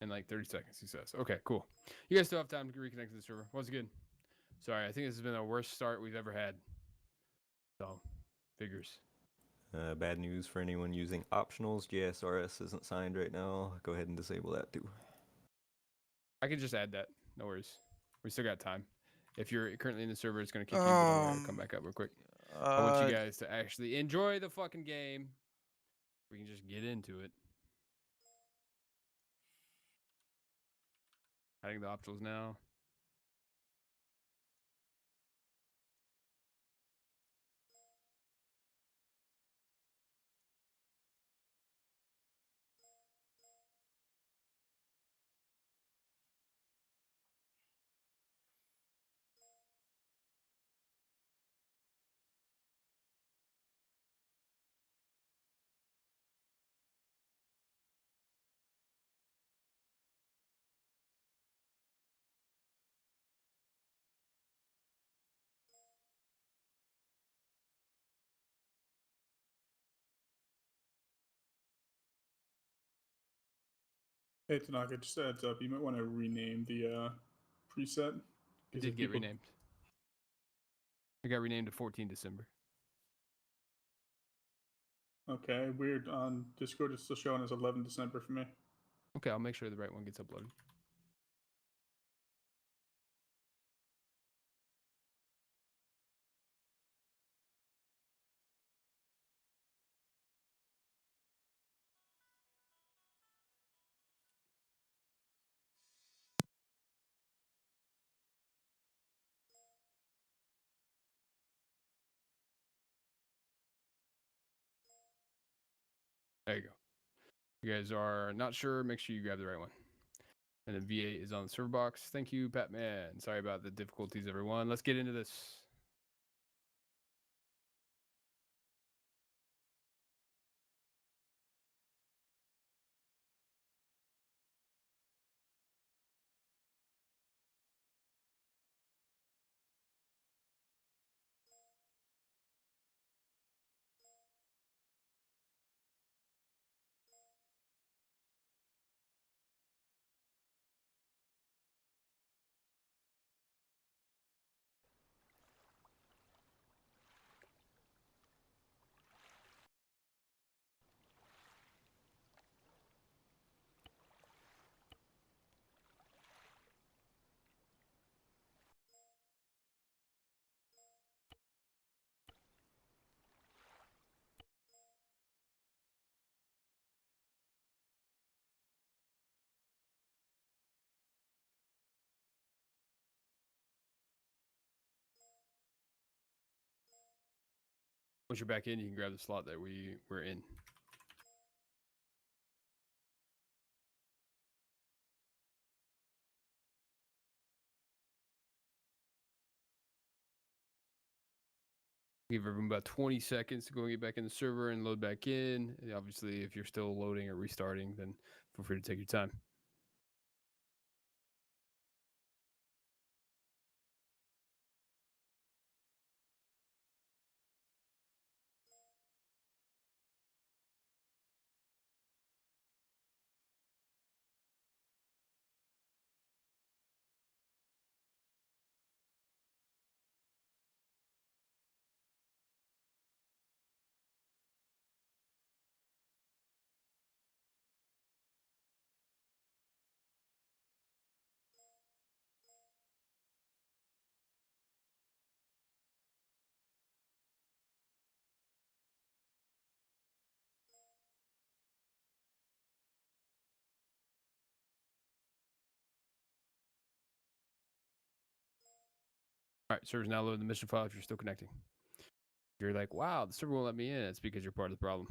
In like 30 seconds, he says. Okay, cool. You guys still have time to reconnect to the server. Once again, sorry, I think this has been the worst start we've ever had. So, figures. Bad news for anyone using optionals. JSRS isn't signed right now. Go ahead and disable that too. I can just add that. No worries. We still got time. If you're currently in the server, it's going to kick you, but I'm going to come back up real quick. I want you guys to actually enjoy the fucking game. We can just get into it. Adding the optionals now. Hey Tanaka, just a heads up, you might want to rename the preset. It 'cause did if get people- renamed. It got renamed to 14 December. Okay, weird. On Discord, it's still showing as 11 December for me. Okay, I'll make sure the right one gets uploaded. There you go. You guys are not sure, make sure you grab the right one. And then V8 is on the server box. Thank you, Patman. Sorry about the difficulties, everyone. Let's get into this. Once you're back in, you can grab the slot that we're in. Give everyone about 20 seconds to go and get back in the server and load back in. And obviously, if you're still loading or restarting, then feel free to take your time. All right, server's now loading the mission file if you're still connecting. If you're like, wow, the server won't let me in, it's because you're part of the problem.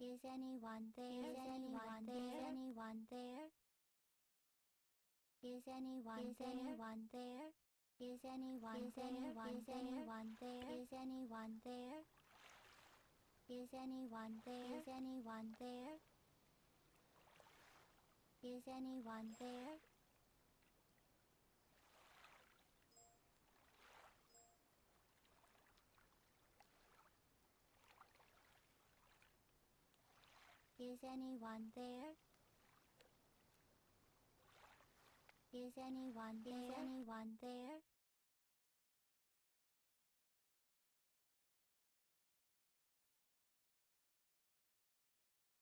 Is anyone there? Is anyone there? Anyone there? Is anyone there? Anyone there? Is anyone there? Is anyone there? Is anyone there? Is anyone there? Is anyone there? Is anyone there? Is anyone there? Is anyone there? Is anyone there?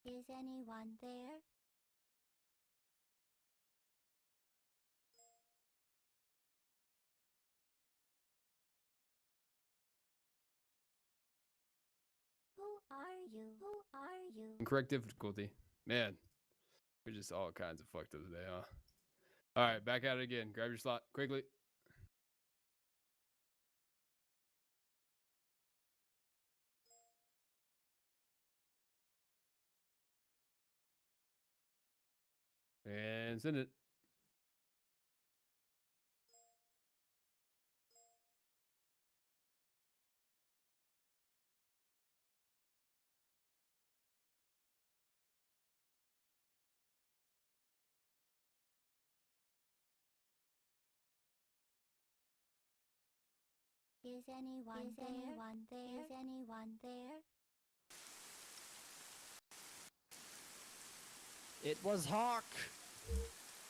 Is anyone there? Who are you? Who are you? Incorrect difficulty. Man, we're just all kinds of fucked up today, huh? All right, back at it again. Grab your slot quickly. And send it. Is anyone there? Is anyone there? It was Hawk.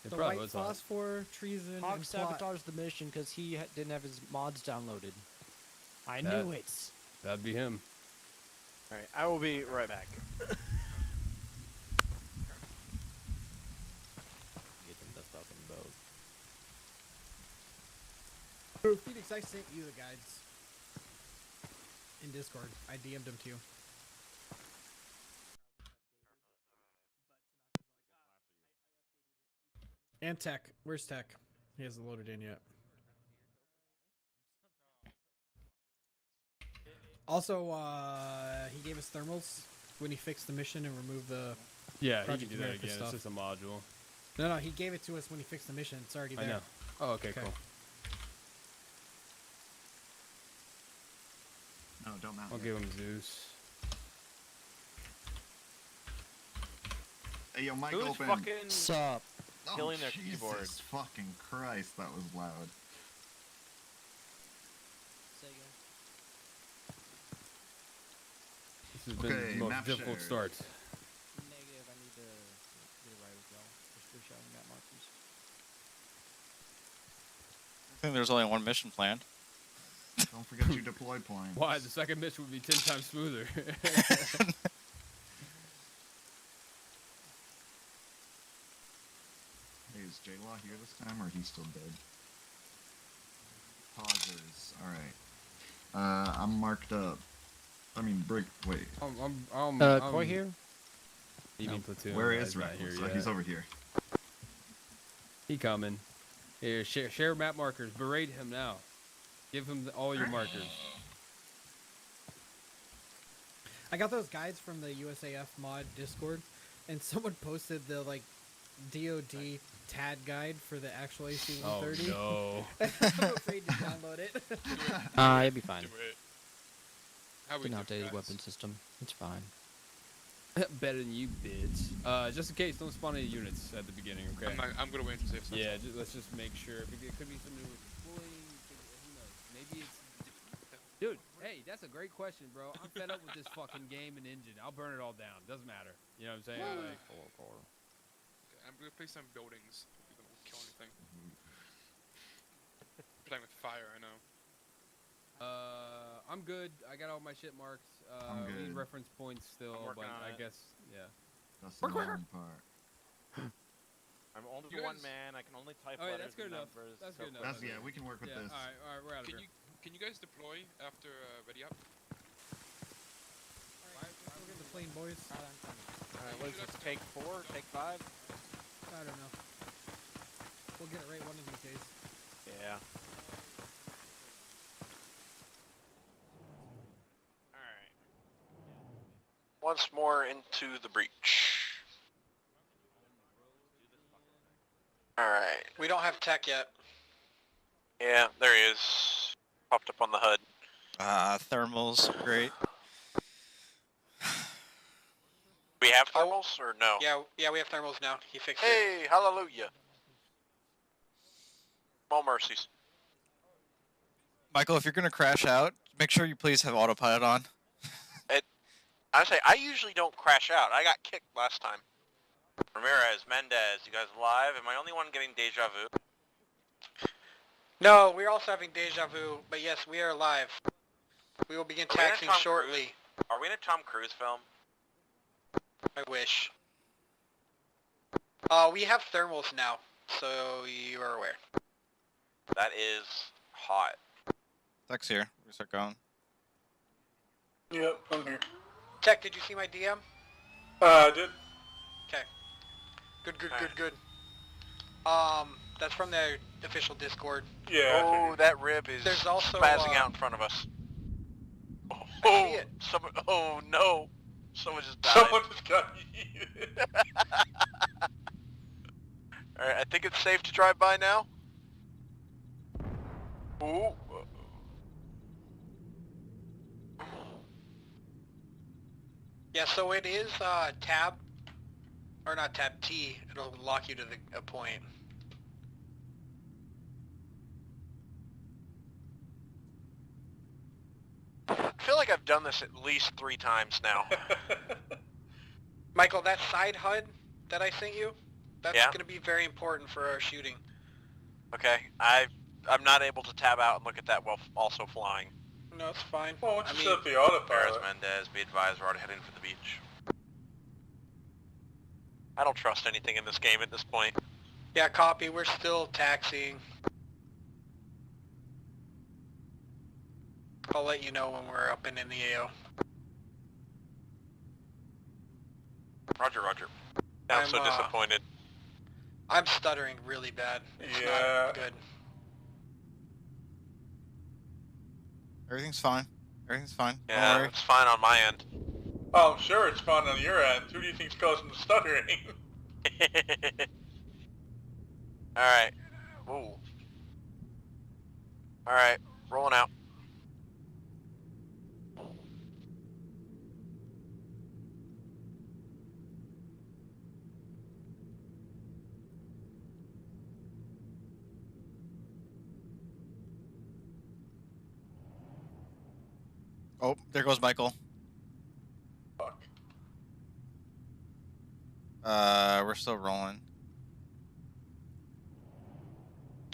It The probably white was Hawk. phosphor, treason, Hawk and plot. sabotaged the mission because he didn't have his mods downloaded. I That- knew it. That'd be him. Alright, I will be right back. Get them the fucking boat. Phoenix, I sent you the guides in Discord. I DM'd them to you. And Tech. Where's Tech? He hasn't loaded in yet. Also, he gave us thermals when he fixed the mission and removed the Yeah, he Project can do that America again. stuff. It's just a module. No, he gave it to us when he fixed the mission. It's already there. I know. Oh, okay, cool. No, don't mount. I'll yet. give him Zeus. Hey, yo, Mike, Who's open. fucking Sup? killing their Jesus keyboard? fucking Christ, that was loud. This has been Okay, the most map difficult share. start. Negative. I need to get it right with y'all. Just for showing map markers. I think there's only one mission planned. Don't forget your deploy points. Why? The second mission would be 10 times smoother. Hey, is J-Law here this time, or he's still dead? Pausers. Alright. I'm marked up. I mean, Brick. Wait. I'm Coy here? Evening platoon. Where He's is not Reckless? here Oh, yet. he's over here. He coming. Here, share map markers. Berate him now. Give him all your markers. I got those guides from the USAF mod Discord, and someone posted the DoD TAD guide for the actual AC-130. Oh I'm afraid to download it. It'll be fine. Do it. How It's we an do, outdated guys? weapon system. It's fine. Better than you, bitch. Just in case, don't spawn any units at the beginning, okay? I'm gonna wait to see if that's Yeah, let's just make sure. It could be something with deploying. Who knows? Maybe it's. Dude, hey, that's a great question, bro. I'm fed up with this fucking game and engine. I'll burn it all down. Doesn't matter. You know what I'm saying? Like, Okay, I'm gonna place some buildings. They don't kill anything. Playing with fire, I know. I'm good. I got all my shit marked. I'm We need good. reference points still, working but on I it. guess, yeah. That's the long part. I'm only You one guys- man. I can only type Alright, letters that's good and enough. numbers. That's so good enough. That's, quickly. yeah, we can work with Yeah, this. alright, we're out of Can here. you guys deploy after ready up? We're getting the plane, boys. Alright, what is this? Take 4? Take 5? I don't know. We'll get it right one of these days. Yeah. Alright. Once more into the breach. Alright. We don't have tech yet. Yeah, there he is. Popped up on the HUD. Thermals, great. We have thermals or no? Yeah, we have thermals now. He fixed it. Hey, hallelujah. All mercies. Michael, if you're gonna crash out, make sure you please have autopilot on. I say, I usually don't crash out. I got kicked last time. Ramirez, Mendez, you guys alive? Am I only one getting deja vu? No, we're also having deja vu, but yes, we are live. We will begin Are we in a taxing Tom shortly. Are we in a Tom Cruise film? I wish. We have thermals now, so you are aware. That is hot. Tech's here. We start going. Yep, I'm here. Tech, did you see my DM? I did. Okay. Good. That's from the official Discord. Yeah. Oh, that rib is There's also, spazzing out in front of us. I see it. Oh no! Someone just died. Someone just got yeeted. Alright, I think it's safe to drive by now. Ooh. Yeah, so it is tab, or not tab, T. It'll lock you to a point. I feel like I've done this at least 3 times now. Michael, that side HUD that I sent you, that's Yeah. going to be very important for our shooting. Okay, I'm not able to tab out and look at that while also flying. No, it's fine. Well, once I you mean, set up the autopilot. Perez Mendez, be advised, we're already heading for the beach. I don't trust anything in this game at this point. yeah, copy. We're still taxiing. I'll let you know when we're up and in the AO. Roger, roger. I'm so disappointed. I'm stuttering really bad. It's Yeah. not good. Everything's fine. Everything's fine. Don't Yeah, worry. it's fine on my end. Oh, I'm sure it's fun on your end. Who do you think's causing the stuttering? Alright. Ooh. Alright, rolling out. Oh, there goes Michael. Fuck. We're still rolling.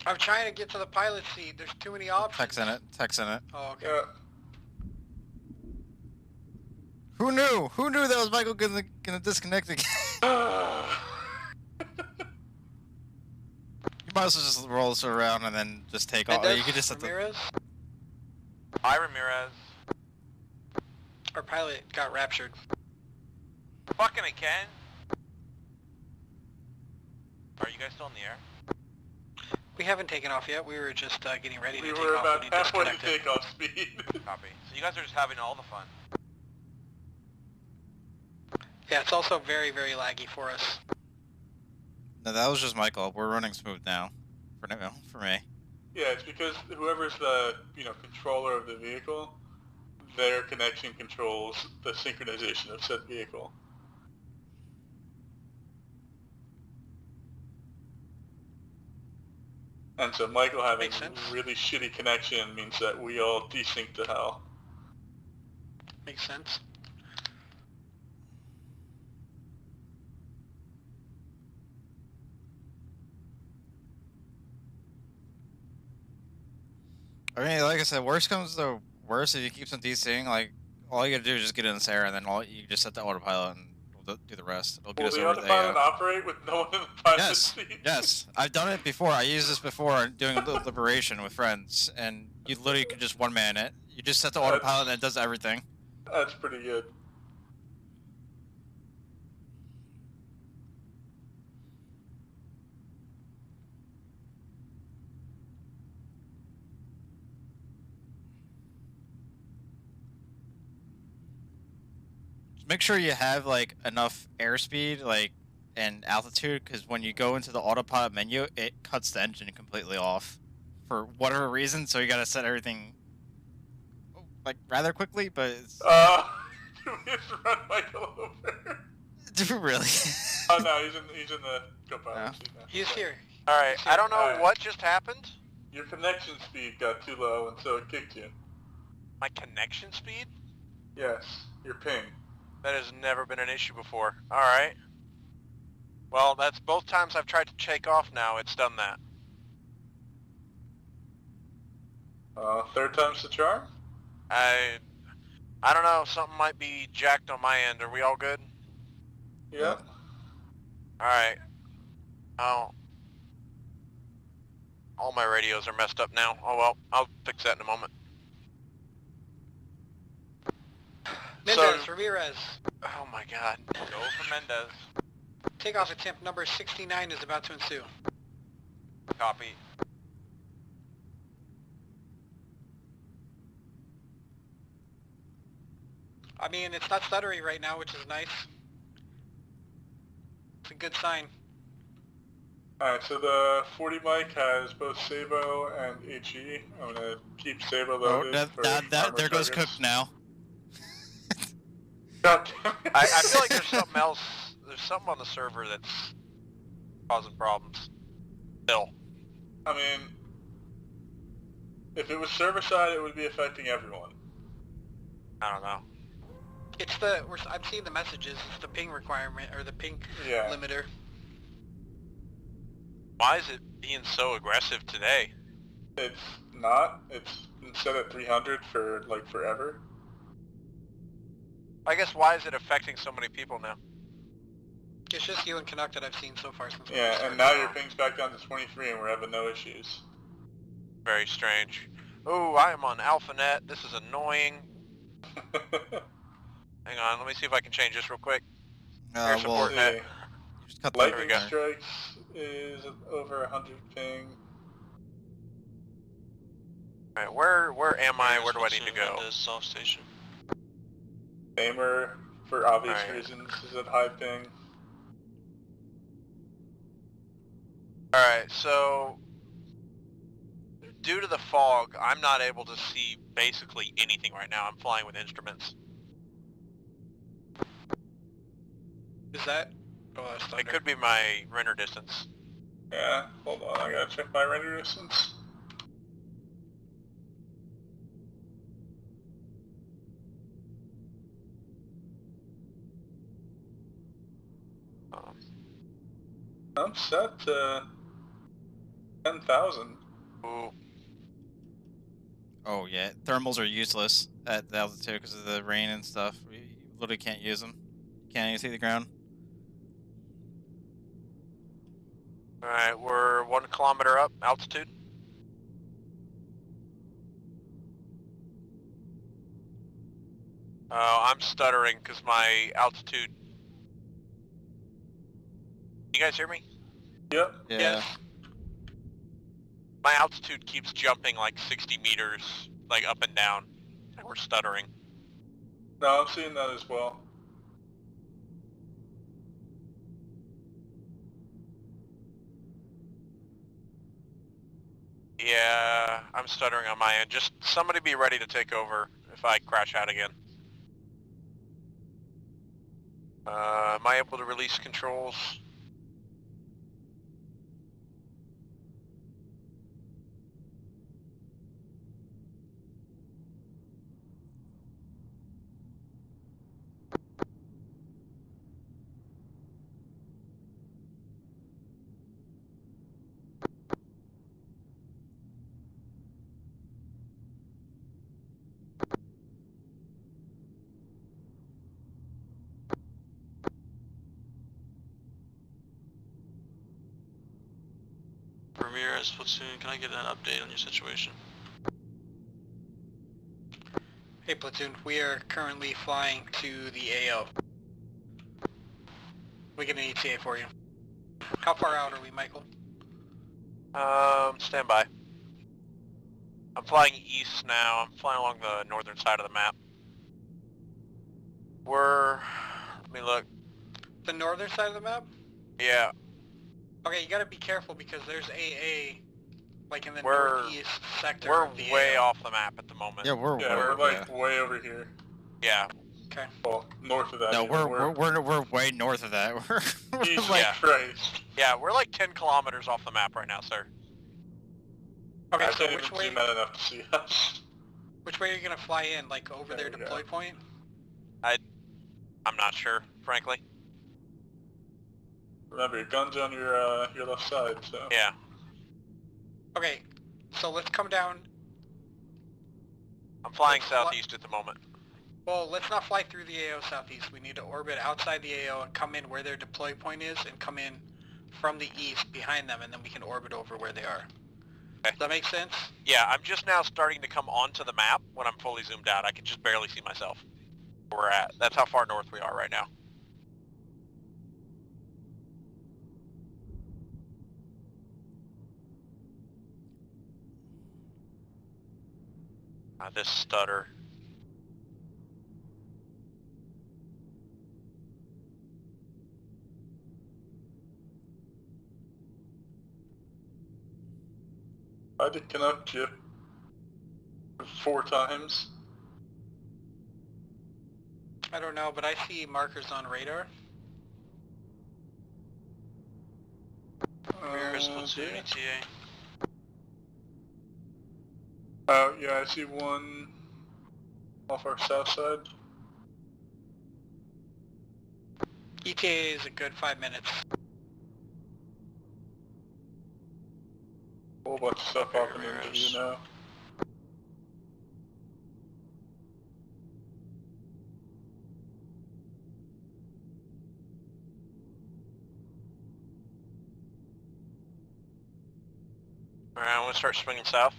I'm trying to get to the pilot seat. There's too many options. Text in it. Text in it. Oh, okay. Yeah. Who knew? Who knew that was Michael gonna disconnect again? You might as well just roll this around and then just take off. Mendez, You could just have to. Ramirez? Hi, Ramirez. Our pilot got raptured. Fucking again? Are you guys still in the air? We haven't taken off yet. We were just getting ready to We take were off about when he halfway to disconnected. takeoff speed. Copy. So you guys are just having all the fun. Yeah, it's also very, very laggy for us. No, that was just Michael. We're running smooth now. For me. Yeah, it's because whoever's the controller of the vehicle, their connection controls the synchronization of said vehicle. And so Michael having Makes sense. really shitty connection means that we all desync to hell. Makes sense. I mean, like I said, worst comes to worst. If you keep some DCing, like all you gotta do is just get in this air, and then you just set the autopilot and we'll do the rest. It'll get Will us the over the autopilot AO. operate with no one in the pilot Yes, seat? yes, I've done it before. I used this before doing a little liberation with friends, and you literally can just one man it. You just set the autopilot and it does everything. That's pretty good. Make sure you have like enough airspeed, like and altitude, because when you go into the autopilot menu, it cuts the engine completely off for whatever reason. So you gotta set everything like rather quickly, but it's... Do we just run Michael over? Do we really? Oh no, he's in the co-pilot seat now. He's here. Alright, I don't know Alright. what just happened. Your connection speed got too low, and so it kicked you. My connection speed? Yes, your ping. That has never been an issue before. Alright. Well, that's both times I've tried to take off now, it's done that. Third time's the charm? I don't know, something might be jacked on my end. Are we all good? Yeah. Alright. Oh. All my radios are messed up now. Oh well, I'll fix that in a moment. Mendez, Ramirez. Oh my god. Go for Mendez. Takeoff attempt number 69 is about to ensue. Copy. I mean, it's not stuttery right now, which is nice. It's a good sign. Alright, so the 40 mic has both Sabo and HE. I'm gonna keep Sabo loaded for armor there goes targets. Cook now. God damn it. I feel like there's something else. There's something on the server that's causing problems. Still. I mean, if it was server side, it would be affecting everyone. I don't know. It's I'm seeing the messages. It's the ping requirement or the ping limiter. Why is it being so aggressive today? It's not. It's been set at 300 for like forever. I guess why is it affecting so many people now? It's just you and Canuck that I've seen so far since. Yeah, and now your ping's back down to 23 and we're having no issues. Very strange. Oh, I am on AlphaNet. This is annoying. Hang on, let me see if I can change this real quick. Air support net. Just cut Lightning strikes is over 100 ping. Alright, where am I? Where do I need to go? The soft station. Famer, for obvious reasons, is at high ping. Alright, so due to the fog, I'm not able to see basically anything right now. I'm flying with instruments. Is that? Oh, that's thunder. It could be my render distance. Yeah, hold on, I gotta check my render distance. I'm set to 10,000. Ooh. Oh yeah, thermals are useless at the altitude because of the rain and stuff. You literally can't use them. You can't even see the ground. Alright, we're 1 kilometer up altitude. I'm stuttering because my altitude... You guys hear me? Yep. Yeah. Yes. My altitude keeps jumping like 60 meters, like up and down, and we're stuttering. No, I'm seeing that as well. Yeah, I'm stuttering on my end. Just somebody be ready to take over if I crash out again. Am I able to release controls? Ramirez, platoon, can I get an update on your situation? Hey platoon, we are currently flying to the AO. We get an ETA for you. How far out are we, Michael? Stand by. I'm flying east now. I'm flying along the northern side of the map. Let me look. The northern side of the map? Yeah. Okay, you gotta be careful because there's AA, like in the We're- northeast sector We're of the way AO. off the map at the moment. Yeah, we're like way over here. Yeah. Okay. Well, north of that. No, even. we're way north of that. We're Jesus like, Christ. Yeah, we're like 10 kilometers off the map right now, sir. Okay, I so can't which even way? zoom out enough to see us. Which way are you gonna fly in? Like over There their we go. deploy point? I'm not sure, frankly. Remember, your gun's on your left side, so. Yeah. Okay, so let's come down. I'm flying Let's southeast at the moment. Well, let's not fly through the AO southeast. We need to orbit outside the AO and come in where their deploy point is and come in from the east behind them, and then we can orbit over where they are. Okay. Does that make sense? Yeah, I'm just now starting to come onto the map when I'm fully zoomed out. I can just barely see myself. Where we're at. That's how far north we are right now. This stutter. I did connect you 4 times. I don't know, but I see markers on radar. Ramirez platoon ETA. Yeah, I see one off our south side. ETA is a good 5 minutes. Whole bunch of stuff happening to you now. Alright, I'm gonna start swinging south.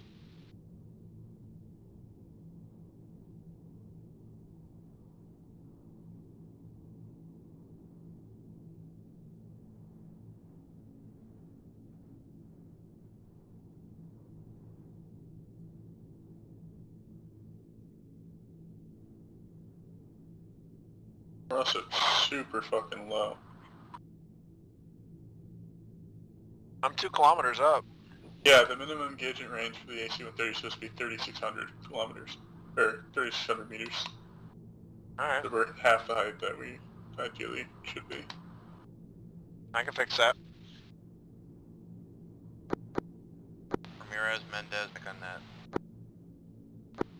For us, it's super fucking low. I'm 2 kilometers up. Yeah, the minimum engagement range for the AC-130 is supposed to be 3,600 kilometers, or 3,600 meters. Alright. So we're half the height that we ideally should be. I can fix that. Ramirez, Mendez, back on that.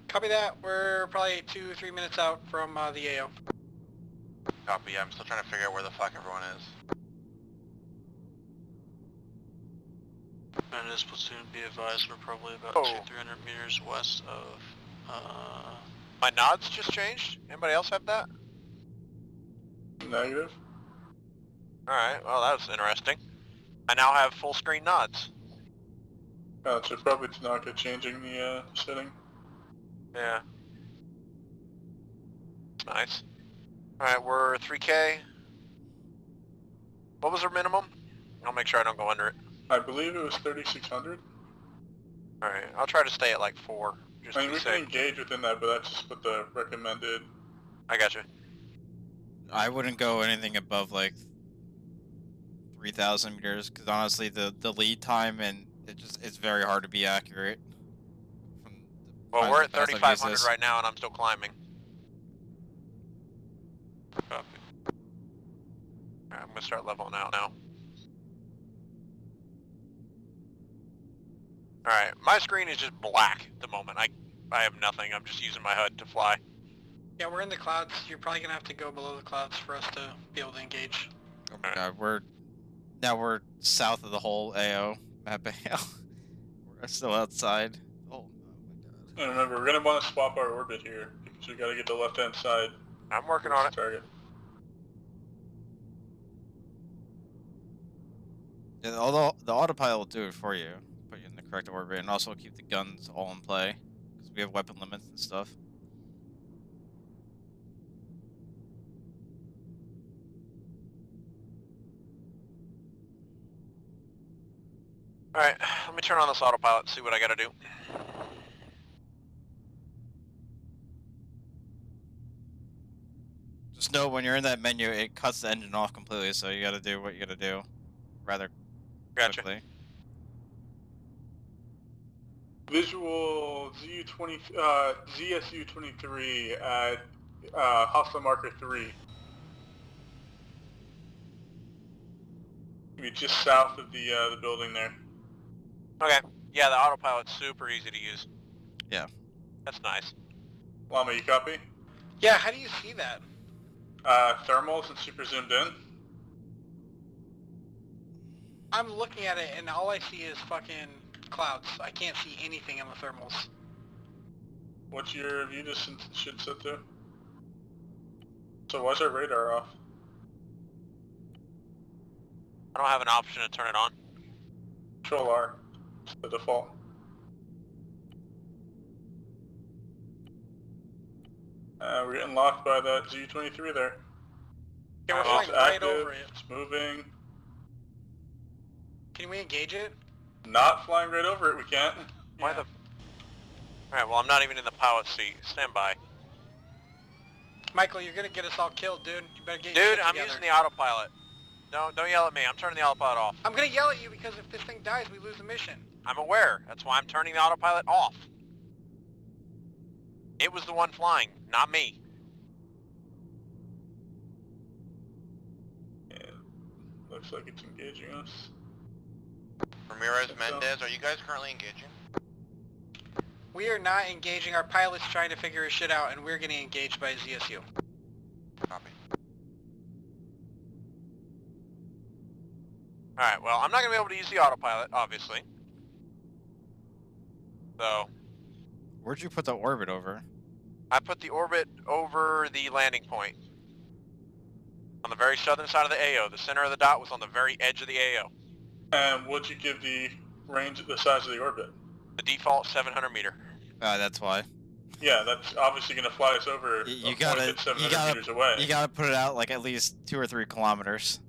Copy that. We're probably 2-3 minutes out from the AO. Copy, yeah, I'm still trying to figure out where the fuck everyone is. Mendez platoon, be advised, we're probably about 200-300 meters west of, My nods just changed? Anybody else have that? Negative. Alright, well that was interesting. I now have full screen nods. So probably Tanaka changing the setting. Yeah. Nice. Alright, we're 3K. What was our minimum? I'll make sure I don't go under it. I believe it was 3,600. Alright, I'll try to stay at like 4. Just I mean, to we be can safe. engage within that, but that's just what the recommended. I gotcha. I wouldn't go anything above like 3,000 meters because honestly, the lead time and it's very hard to be accurate. Well, we're at fast I've used 3,500 this. right now and I'm still climbing. Copy. Alright, I'm gonna start leveling out now. Alright, my screen is just black at the moment. I have nothing. I'm just using my HUD to fly. Yeah, we're in the clouds. You're probably gonna have to go below the clouds for us to be able to engage. Oh my god, we're south of the whole AO map AO. We're still outside. Oh my god. And remember, we're gonna want to swap our orbit here because we gotta get the left-hand side. I'm working on it. Target. Yeah, although the autopilot will do it for you, put you in the correct orbit, and also keep the guns all in play because we have weapon limits and stuff. Alright, let me turn on this autopilot and see what I gotta do. Just know when you're in that menu, it cuts the engine off completely, so you gotta do what you gotta do rather quickly. Visual ZSU-23 at hostile marker 3. Be just south of the building there. Okay, yeah, the autopilot's super easy to use. Yeah. That's nice. Llama, you copy? Yeah, how do you see that? Thermals and super zoomed in. I'm looking at it and all I see is fucking clouds. I can't see anything in the thermals. What's your view distance should set to? So why's our radar off? I don't have an option to turn it on. Control R. It's the default. We're getting locked by that Z-23 there. Yeah, we're It's flying right active, over it. It's moving. Can we engage it? Not flying right over it, we can't. Why the... Alright, well I'm not even in the pilot seat. Stand by. Michael, you're gonna get us all killed, dude. You better get your Dude, shit I'm together. using the autopilot. Don't yell at me. I'm turning the autopilot off. I'm gonna yell at you because if this thing dies, we lose the mission. I'm aware. That's why I'm turning the autopilot off. It was the one flying, not me. Looks like it's engaging us. Ramirez, Mendez, are you guys currently engaging? We are not engaging. Our pilot's trying to figure his shit out, and we're getting engaged by ZSU. Copy. Alright, well, I'm not going to be able to use the autopilot, obviously. So, Where'd you put the orbit over? I put the orbit over the landing point. On the very southern side of the AO. The center of the dot was on the very edge of the AO. And what'd you give the range, the size of the orbit? The default 700 meter. That's why. Yeah, that's obviously going to fly us over You a gotta, point that's 700 meters away. you gotta put it out like at least 2 or 3 kilometers.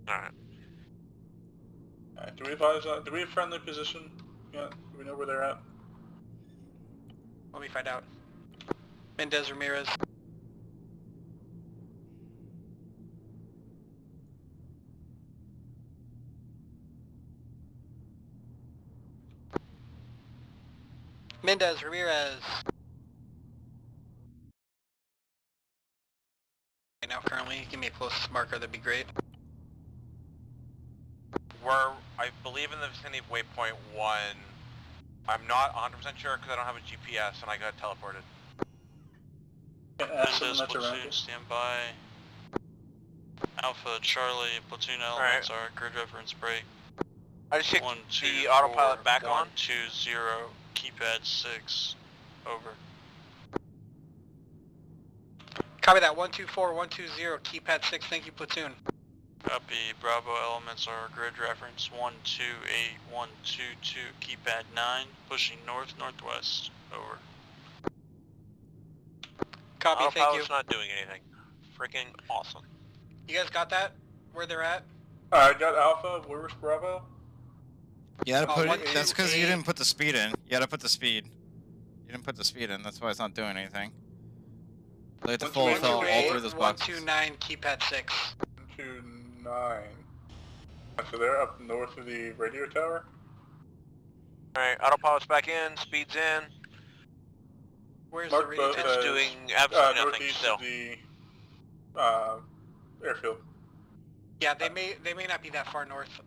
Alright. Do we have friendly position yet? Do we know where they're at? Let me find out. Mendez, Ramirez. Mendez, Ramirez. Right now, currently, give me a closest marker, that'd be great. We're, I believe, in the vicinity of waypoint 1. I'm not 100% sure because I don't have a GPS and I got teleported. Mendez, platoon, stand by. Alpha, Charlie, platoon elements are grid reference break. I just hit 1, 2, the autopilot back 1, on. 2, 0, keypad 6, over. Copy that, 124, 120, keypad 6, thank you, platoon. Copy, Bravo elements are grid reference 128, 122, keypad 9, pushing north-northwest, over. Copy, thank you. Autopilot's not doing anything. Freaking awesome. You guys got that? Where they're at? I got Alpha, where's Bravo? You gotta put one, it. That's two, because you eight. didn't put the speed in. You gotta put the speed. You didn't put the speed in. That's why it's not doing anything. Like the full fill all through those boxes. 129, keypad 6. 129. So they're up north of the radio tower? Alright, autopilot's back in, speed's in. Where's Mark the radio both tower? It's as, doing absolutely nothing northeast still. of the airfield. Yeah, they may not be that far north.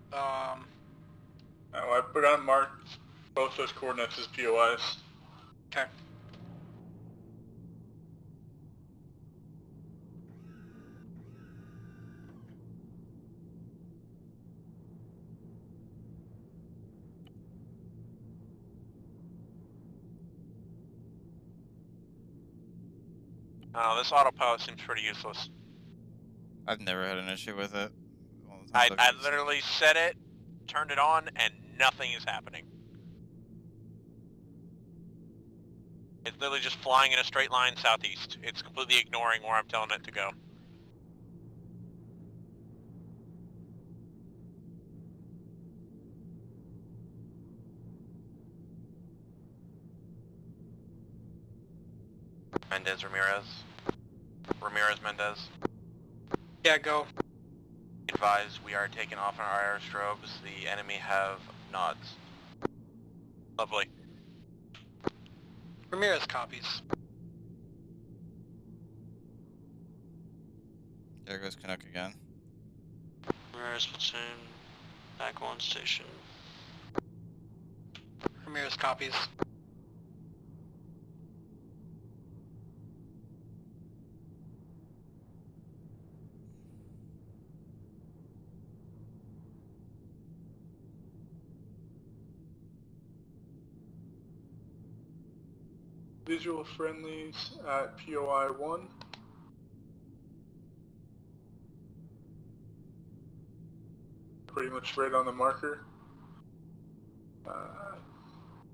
We're gonna mark both those coordinates as POIs. Okay. Oh, this autopilot seems pretty useless. I've never had an issue with it. I literally set it, turned it on, and nothing is happening. It's literally just flying in a straight line southeast. It's completely ignoring where I'm telling it to go. Mendez, Ramirez. Ramirez, Mendez. Yeah, go. Advise, we are taking off on our airstrobes. The enemy have nods. Lovely. Ramirez copies. There goes Canuck again. Ramirez platoon, back on station. Ramirez copies. Visual friendlies at POI 1. Pretty much right on the marker.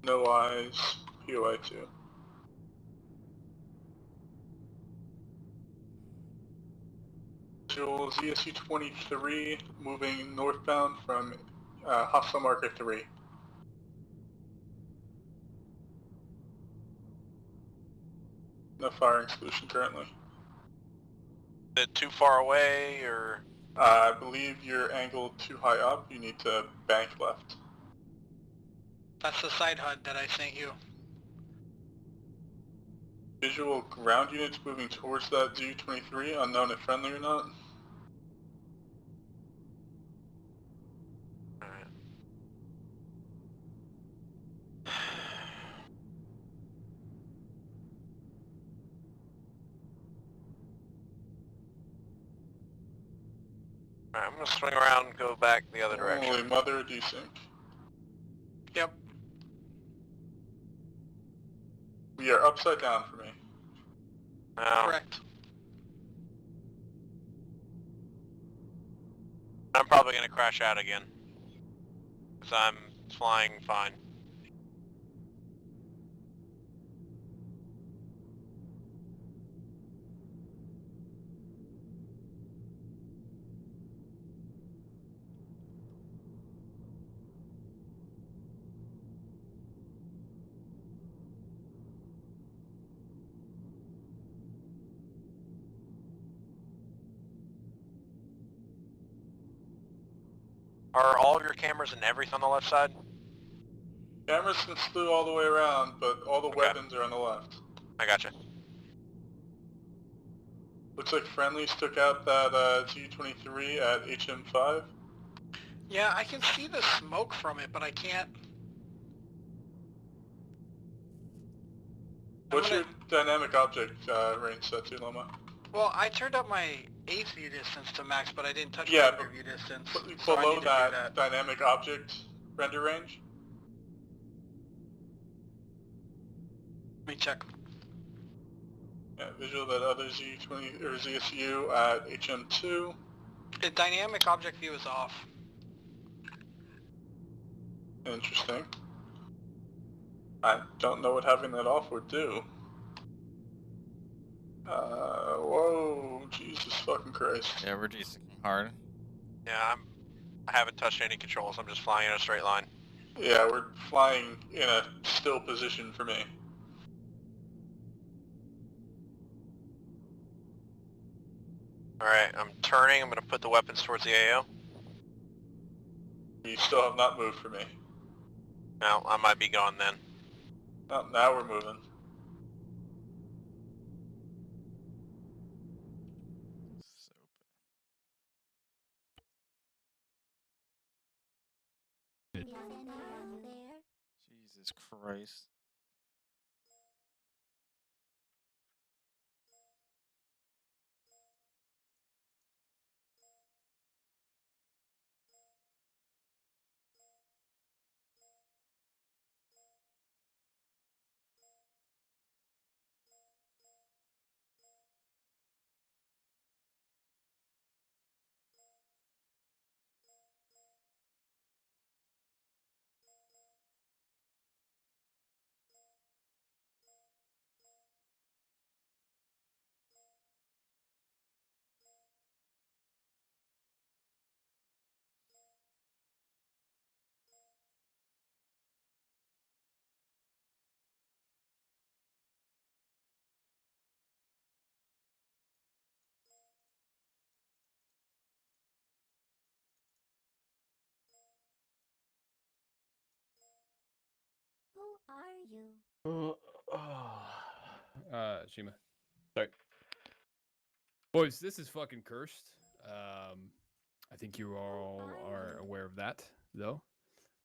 No eyes, POI 2. Visual ZSU 23 moving northbound from hostile marker 3. No firing solution currently. Is it too far away, or? I believe you're angled too high up. You need to bank left. That's the side HUD that I sent you. Visual ground units moving towards that ZU-23, unknown if friendly or not. Alright, I'm gonna swing around and go back the other Holy direction. mother, desync. Yep. We are upside down for me. Correct. I'm probably gonna crash out again. Because I'm flying fine. Are all of your cameras and everything on the left side? Cameras can slew all the way around, but all the weapons are on the left. I gotcha. Looks like friendlies took out that ZU-23 at HM5. Yeah, I can see the smoke from it, but I can't. What's your dynamic object range set to, Loma? Well, I turned up my ace view distance to max, but I didn't touch Yeah, my but view distance. So I below need to that, do that. dynamic object render range? Let me check. Yeah, visual that other ZU-20 or ZSU at HM2. The dynamic object view is off. Interesting. I don't know what having that off would do. Whoa, Jesus fucking Christ. Yeah, we're desyncing hard. Yeah, I haven't touched any controls, I'm just flying in a straight line. Yeah, we're flying in a still position for me. Alright, I'm turning, I'm gonna put the weapons towards the AO. You still have not moved for me. No, I might be gone then. Oh, now we're moving. Jesus Christ. Who are you? Shima. Sorry. Boys, this is fucking cursed. I think you all are aware of that, though.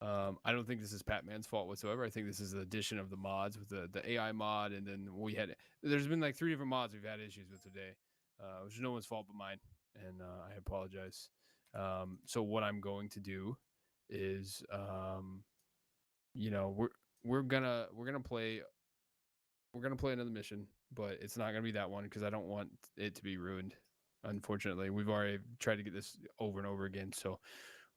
I don't think this is Patman's fault whatsoever. I think this is the addition of the mods with the AI mod, and then there's been like 3 different mods we've had issues with today, which is no one's fault but mine, and I apologize. So what I'm going to do is, you know, we're gonna play another mission, but it's not gonna be that one because I don't want it to be ruined. Unfortunately, we've already tried to get this over and over again, so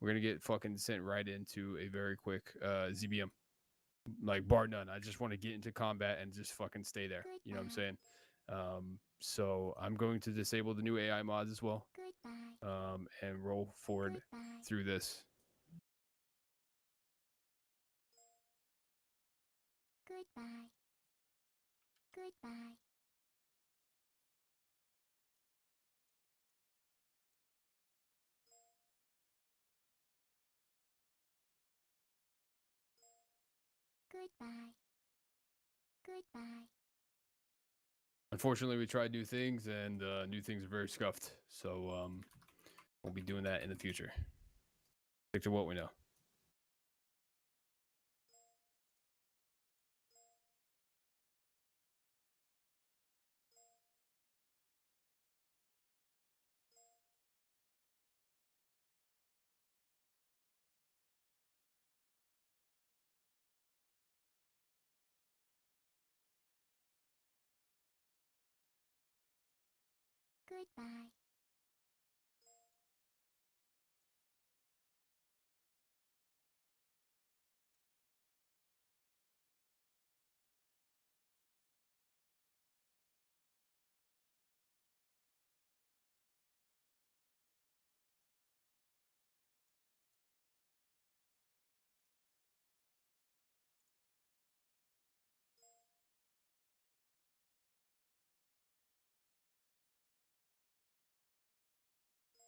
we're gonna get fucking sent right into a very quick ZBM, like bar none. I just want to get into combat and just fucking stay there. You know what I'm saying? So I'm going to disable the new AI mods as well, and roll forward through this. Goodbye. Goodbye. Goodbye. Goodbye. Unfortunately, we tried new things, and new things are very scuffed. So we'll be doing that in the future. Stick to what we know. Goodbye.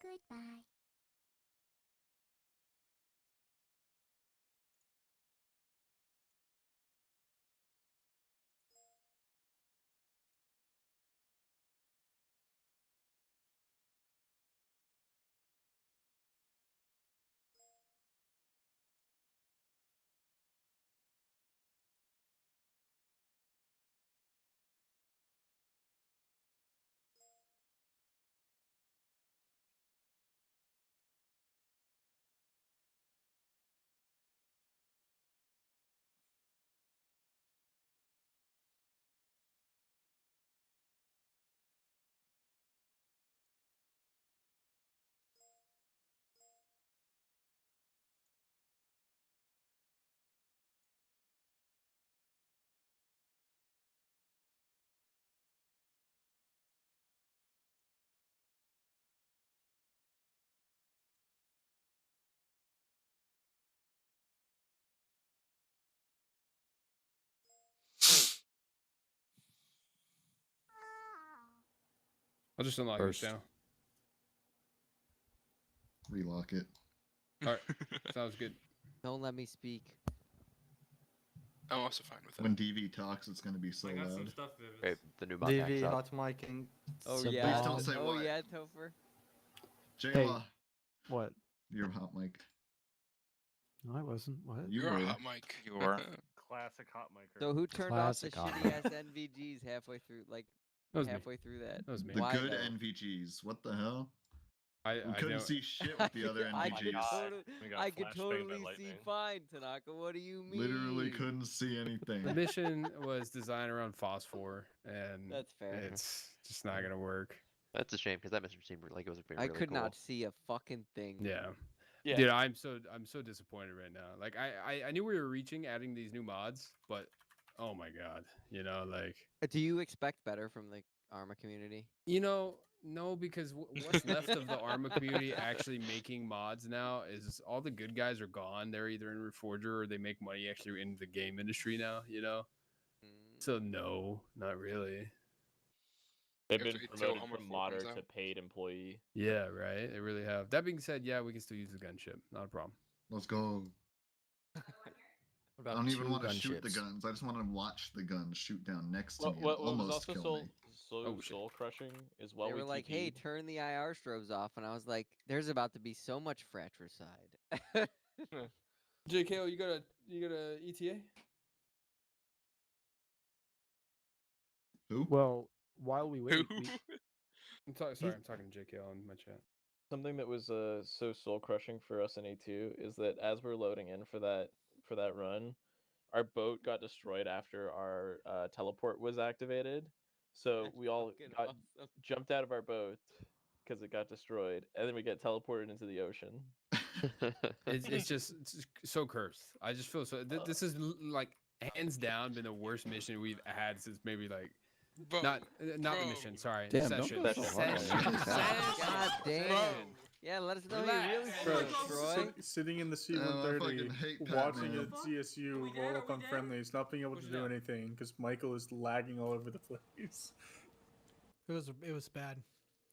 Goodbye. I'll just unlock this now. Relock it. All right, sounds good. Don't let me speak. I'm also fine with it. When DV talks, it's going to be so I got some loud. stuff, Vivid. Wait, the new mod DV up. hot micing. Oh Please yeah. don't say Oh what. yeah, Topher. Jayla, What? you're hot mic'd. No, I wasn't. What? You're were. a hot mic. You were. Classic hot micer. So who turned off the Classic hot shitty ass NVGs halfway through? Like That was me. halfway through that. That was me. The Why, good though? NVGs. What the hell? I We couldn't don't- see shit with the other I NVGs. could totally, We got I could flashbanged by totally see lightning. fine, Tanaka. What do you mean? Literally couldn't see anything. The mission was designed around phosphor, and That's fair. it's just not gonna work. That's a shame because that mission seemed like it was being I really could cool. not see a fucking thing. Yeah. Yeah. Dude, I'm so disappointed right now. Like I knew we were reaching adding these new mods, but oh my god, you know, like Do you expect better from the Arma community? you know, no, because what's left of the Arma community actually making mods now is all the good guys are gone. They're either in Reforger or they make money actually in the game industry now, you know. So no, not really. They've You been have to wait till promoted Arma from 4 comes modder to out. paid employee. Yeah, right. They really have. That being said, yeah, we can still use the gunship. Not a problem. Let's go. I don't even want to shoot the guns. I just want to watch the guns shoot down next to me and What was almost also kill soul, me. Oh, shit. soul crushing is while They we were like, "Hey, TP'd. turn the IR strobes off," and I was like, "There's about to be so much fratricide." JKO, you got a ETA? Who? Well, while we wait, Who? I'm sorry, I'm talking to JKO in my chat. Something that was so soul crushing for us in A2 is that as we're loading in for that run, our boat got destroyed after our teleport was activated. So That's we all fucking got awesome. jumped out of our boat because it got destroyed, and then we get teleported into the ocean. It's just so cursed. I just feel so. This is like hands down been the worst mission we've had since maybe like Bro, not the bro. mission. Sorry, Damn, don't session. go so hard. God damn. Yeah, let us know who you really feel, Troy. Sitting in the Oh, I C-130, fucking hate watching Batman. a CSU roll up on friendlies, not being able to do anything because Michael is lagging all over the place. It was bad.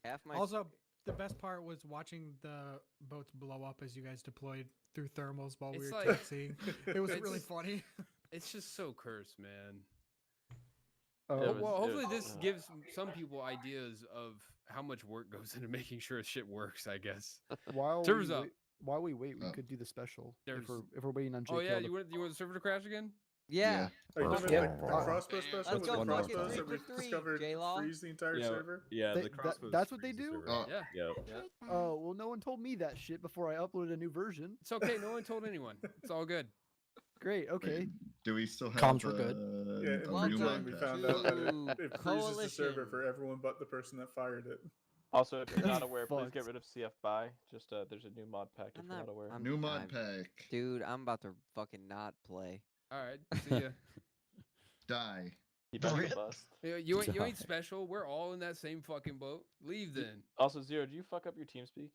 Half my Also, the best part was watching the boats blow up as you guys deployed through thermals while we It's were like- taxiing. It was it's- really funny. It's just so cursed, man. Oh, Well, hopefully this gives some people ideas of how much work goes into making sure shit works. I guess. while Server's we up. wait, while we wait, we Oh. could do the special. There's- If we're waiting on JK. Oh yeah, you want the server to crash again? Yeah. Are you talking about the crossbow special Let's with go the fucking crossbows 3 that for we've 3, discovered J-Law. freeze the entire server? Yeah, They- the crossbows. that's what they freeze the do? server. Yeah. Yep. Oh well, no one told me that shit before I uploaded a new version. It's okay. No one told anyone. It's all good. Great. Okay. Wait, do we still have Comms were good. Yeah, in a new rejoin we mod found patch? out that it freezes the server Coalition. for everyone but the person that fired it. Also, if you're not aware, please Fucked. get rid of CF BY. Just there's a new mod pack if you're not aware. New mod pack. Dude, I'm about to fucking not play. All right. See ya. Die. You better get bust. You ain't special. We're all in that same fucking boat. Leave then. Also, Zero, do you fuck up your TeamSpeak?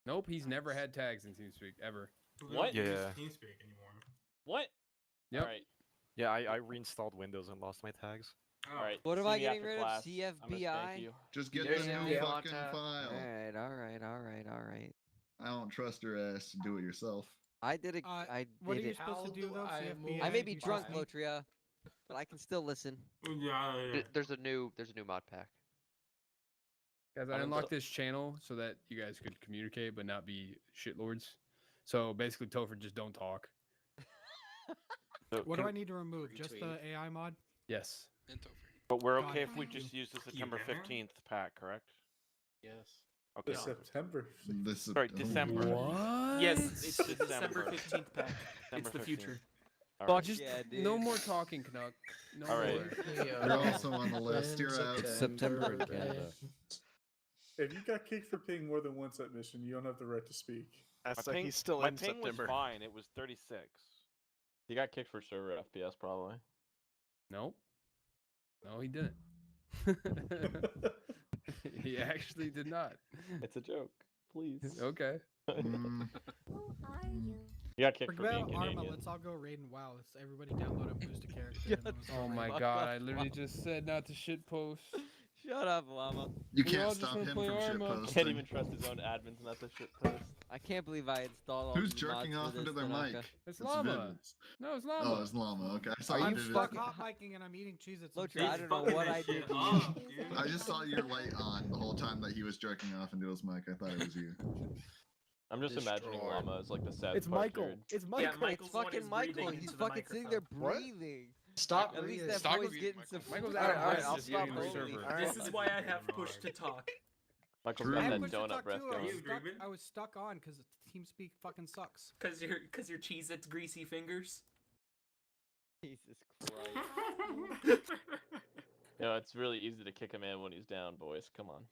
Nope. He's never had tags in TeamSpeak ever. What? Yeah. TeamSpeak anymore. What? Yep. All right. Yeah, I reinstalled Windows and lost my tags. All right. What am see I me getting after rid class. of? I'm gonna spank CFBI? you. Just get There's the no new mod fucking file. Alright. I don't trust your ass to do it yourself. I did it. I What are did you it. supposed to do though? CFB? I may be drunk, Trust me. Lotria, but I can still listen. Yeah. There's a new mod pack. Guys, I unlocked this channel so that you guys could communicate but not be shitlords. So basically, Topher, just don't talk. What do I need to remove? Just the AI mod? Yes. But we're God, okay if we thank you. just use the September 15th pack, correct? Yes. Okay. The September. Sorry, December. What? Yes, it's the December December. 15th pack. It's December the 15th. future. Alright. Just yeah, dude. no more talking, Canuck. No All right. more. You're also on the list. You're out. September in Canada. If you got kicked for ping more than once that mission, you don't have the right to speak. My ping, he's still my in ping September. was fine. It was 36. He got kicked for server FPS probably. Nope. No, he didn't. He actually did not. It's a joke. Please. Okay. Mm, Who are you? You got kicked for Forget being about Arma. Canadian. Let's all go raid and WoW. Let's everybody download and boost a character. and then let's go Oh raid. my god, I literally just said not to shit post. Shut up, Llama. you We all can't just stop wanna him play from Arma. shitposting. Can't even trust his own admins not to shit post. I can't believe I installed all Who's these mods jerking for off this, into their Tanaka. mic? It's Llama. Vivid. No, it's Oh, Llama. it's llama. Okay, I saw Are you you did Stuck it. hot miking and I'm eating cheese. It's Lotria, I don't know what I did to you. I just saw your light on the whole time that he was jerking off into his mic. I thought it was you. I'm just imagining Destroyed. Llama as like the sad It's part Michael. nerd. It's Yeah, Michael. It's Michael's the one fucking who's Michael. breathing He's into the fucking sitting there What? breathing. Stop At least breathing. that Stop boy's breathing, getting Michael. some. Michael's food. out of Alright, breath I'll just stop getting the bullying. server. Alright. This is why I have push to talk. Michael's True. got I that pushed to donut talk breath too. I going. was You, stuck. Ruben? I was stuck on because TeamSpeak fucking sucks. Cause your Cheez-Its greasy fingers. Jesus Christ. You know, it's really easy to kick a man when he's down, boys. Come on.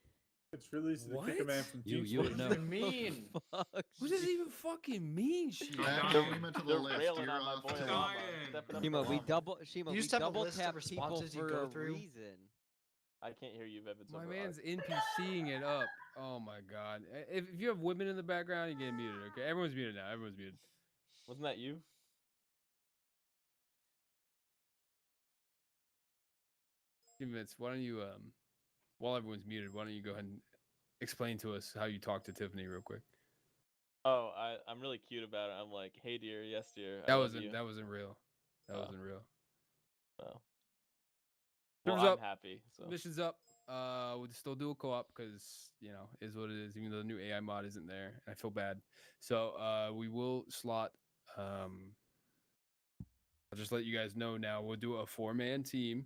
It's really easy to kick a man from You TeamSpeak. would know. mean? Fuck. What does it even fucking mean, shit? Add Shima to the They're list. railing You're on my off boy to Llama. Dying. Stepping up Shima, to we Llama. double have a list of tap people responses you for go a through? reason. I can't hear you, Vivid. My man's NPCing it up. Oh my god. If you have women in the background, you get muted, okay? Everyone's muted now. Everyone's muted. Wasn't that you? Vince, why don't you while everyone's muted, why don't you go ahead and explain to us how you talk to Tiffany real quick? Oh, I'm really cute about it. I'm like, hey dear, yes dear. I That love wasn't you. that wasn't real. That Oh. wasn't real. Oh. Well, Thumbs I'm up. happy. So. Mission's up. We'll still do a co-op because is what it is. Even though the new AI mod isn't there, I feel bad. So we will slot. I'll just let you guys know now. We'll do a 4-man team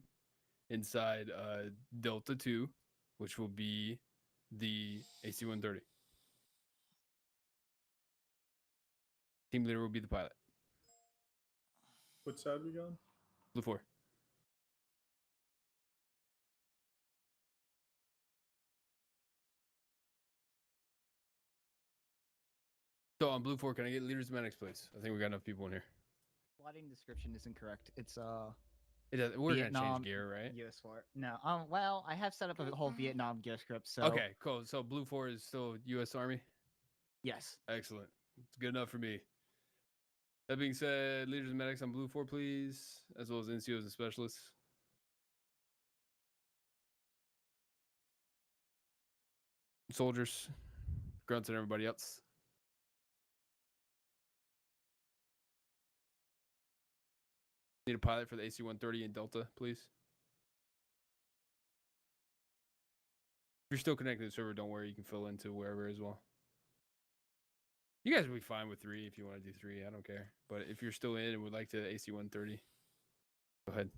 inside Delta 2, which will be the AC-130. Team leader will be the pilot. What side we going? Blue 4. So on Blue 4, can I get leaders and medics, please? I think we got enough people in here. Slotting description is incorrect. It's It does, we're gonna Vietnam change gear, right? US4. No, well, I have set up a whole Vietnam gear script. So Okay, cool. So Blue 4 is still U.S. Army? yes. Excellent. It's good enough for me. That being said, leaders and medics on Blue 4, please, as well as NCOs and specialists. Soldiers, grunts, and everybody else. Need a pilot for the AC-130 in Delta, please. If you're still connected to the server, don't worry. You can fill into wherever as well. You guys will be fine with 3 if you want to do 3. I don't care. But if you're still in and would like to AC-130, go ahead.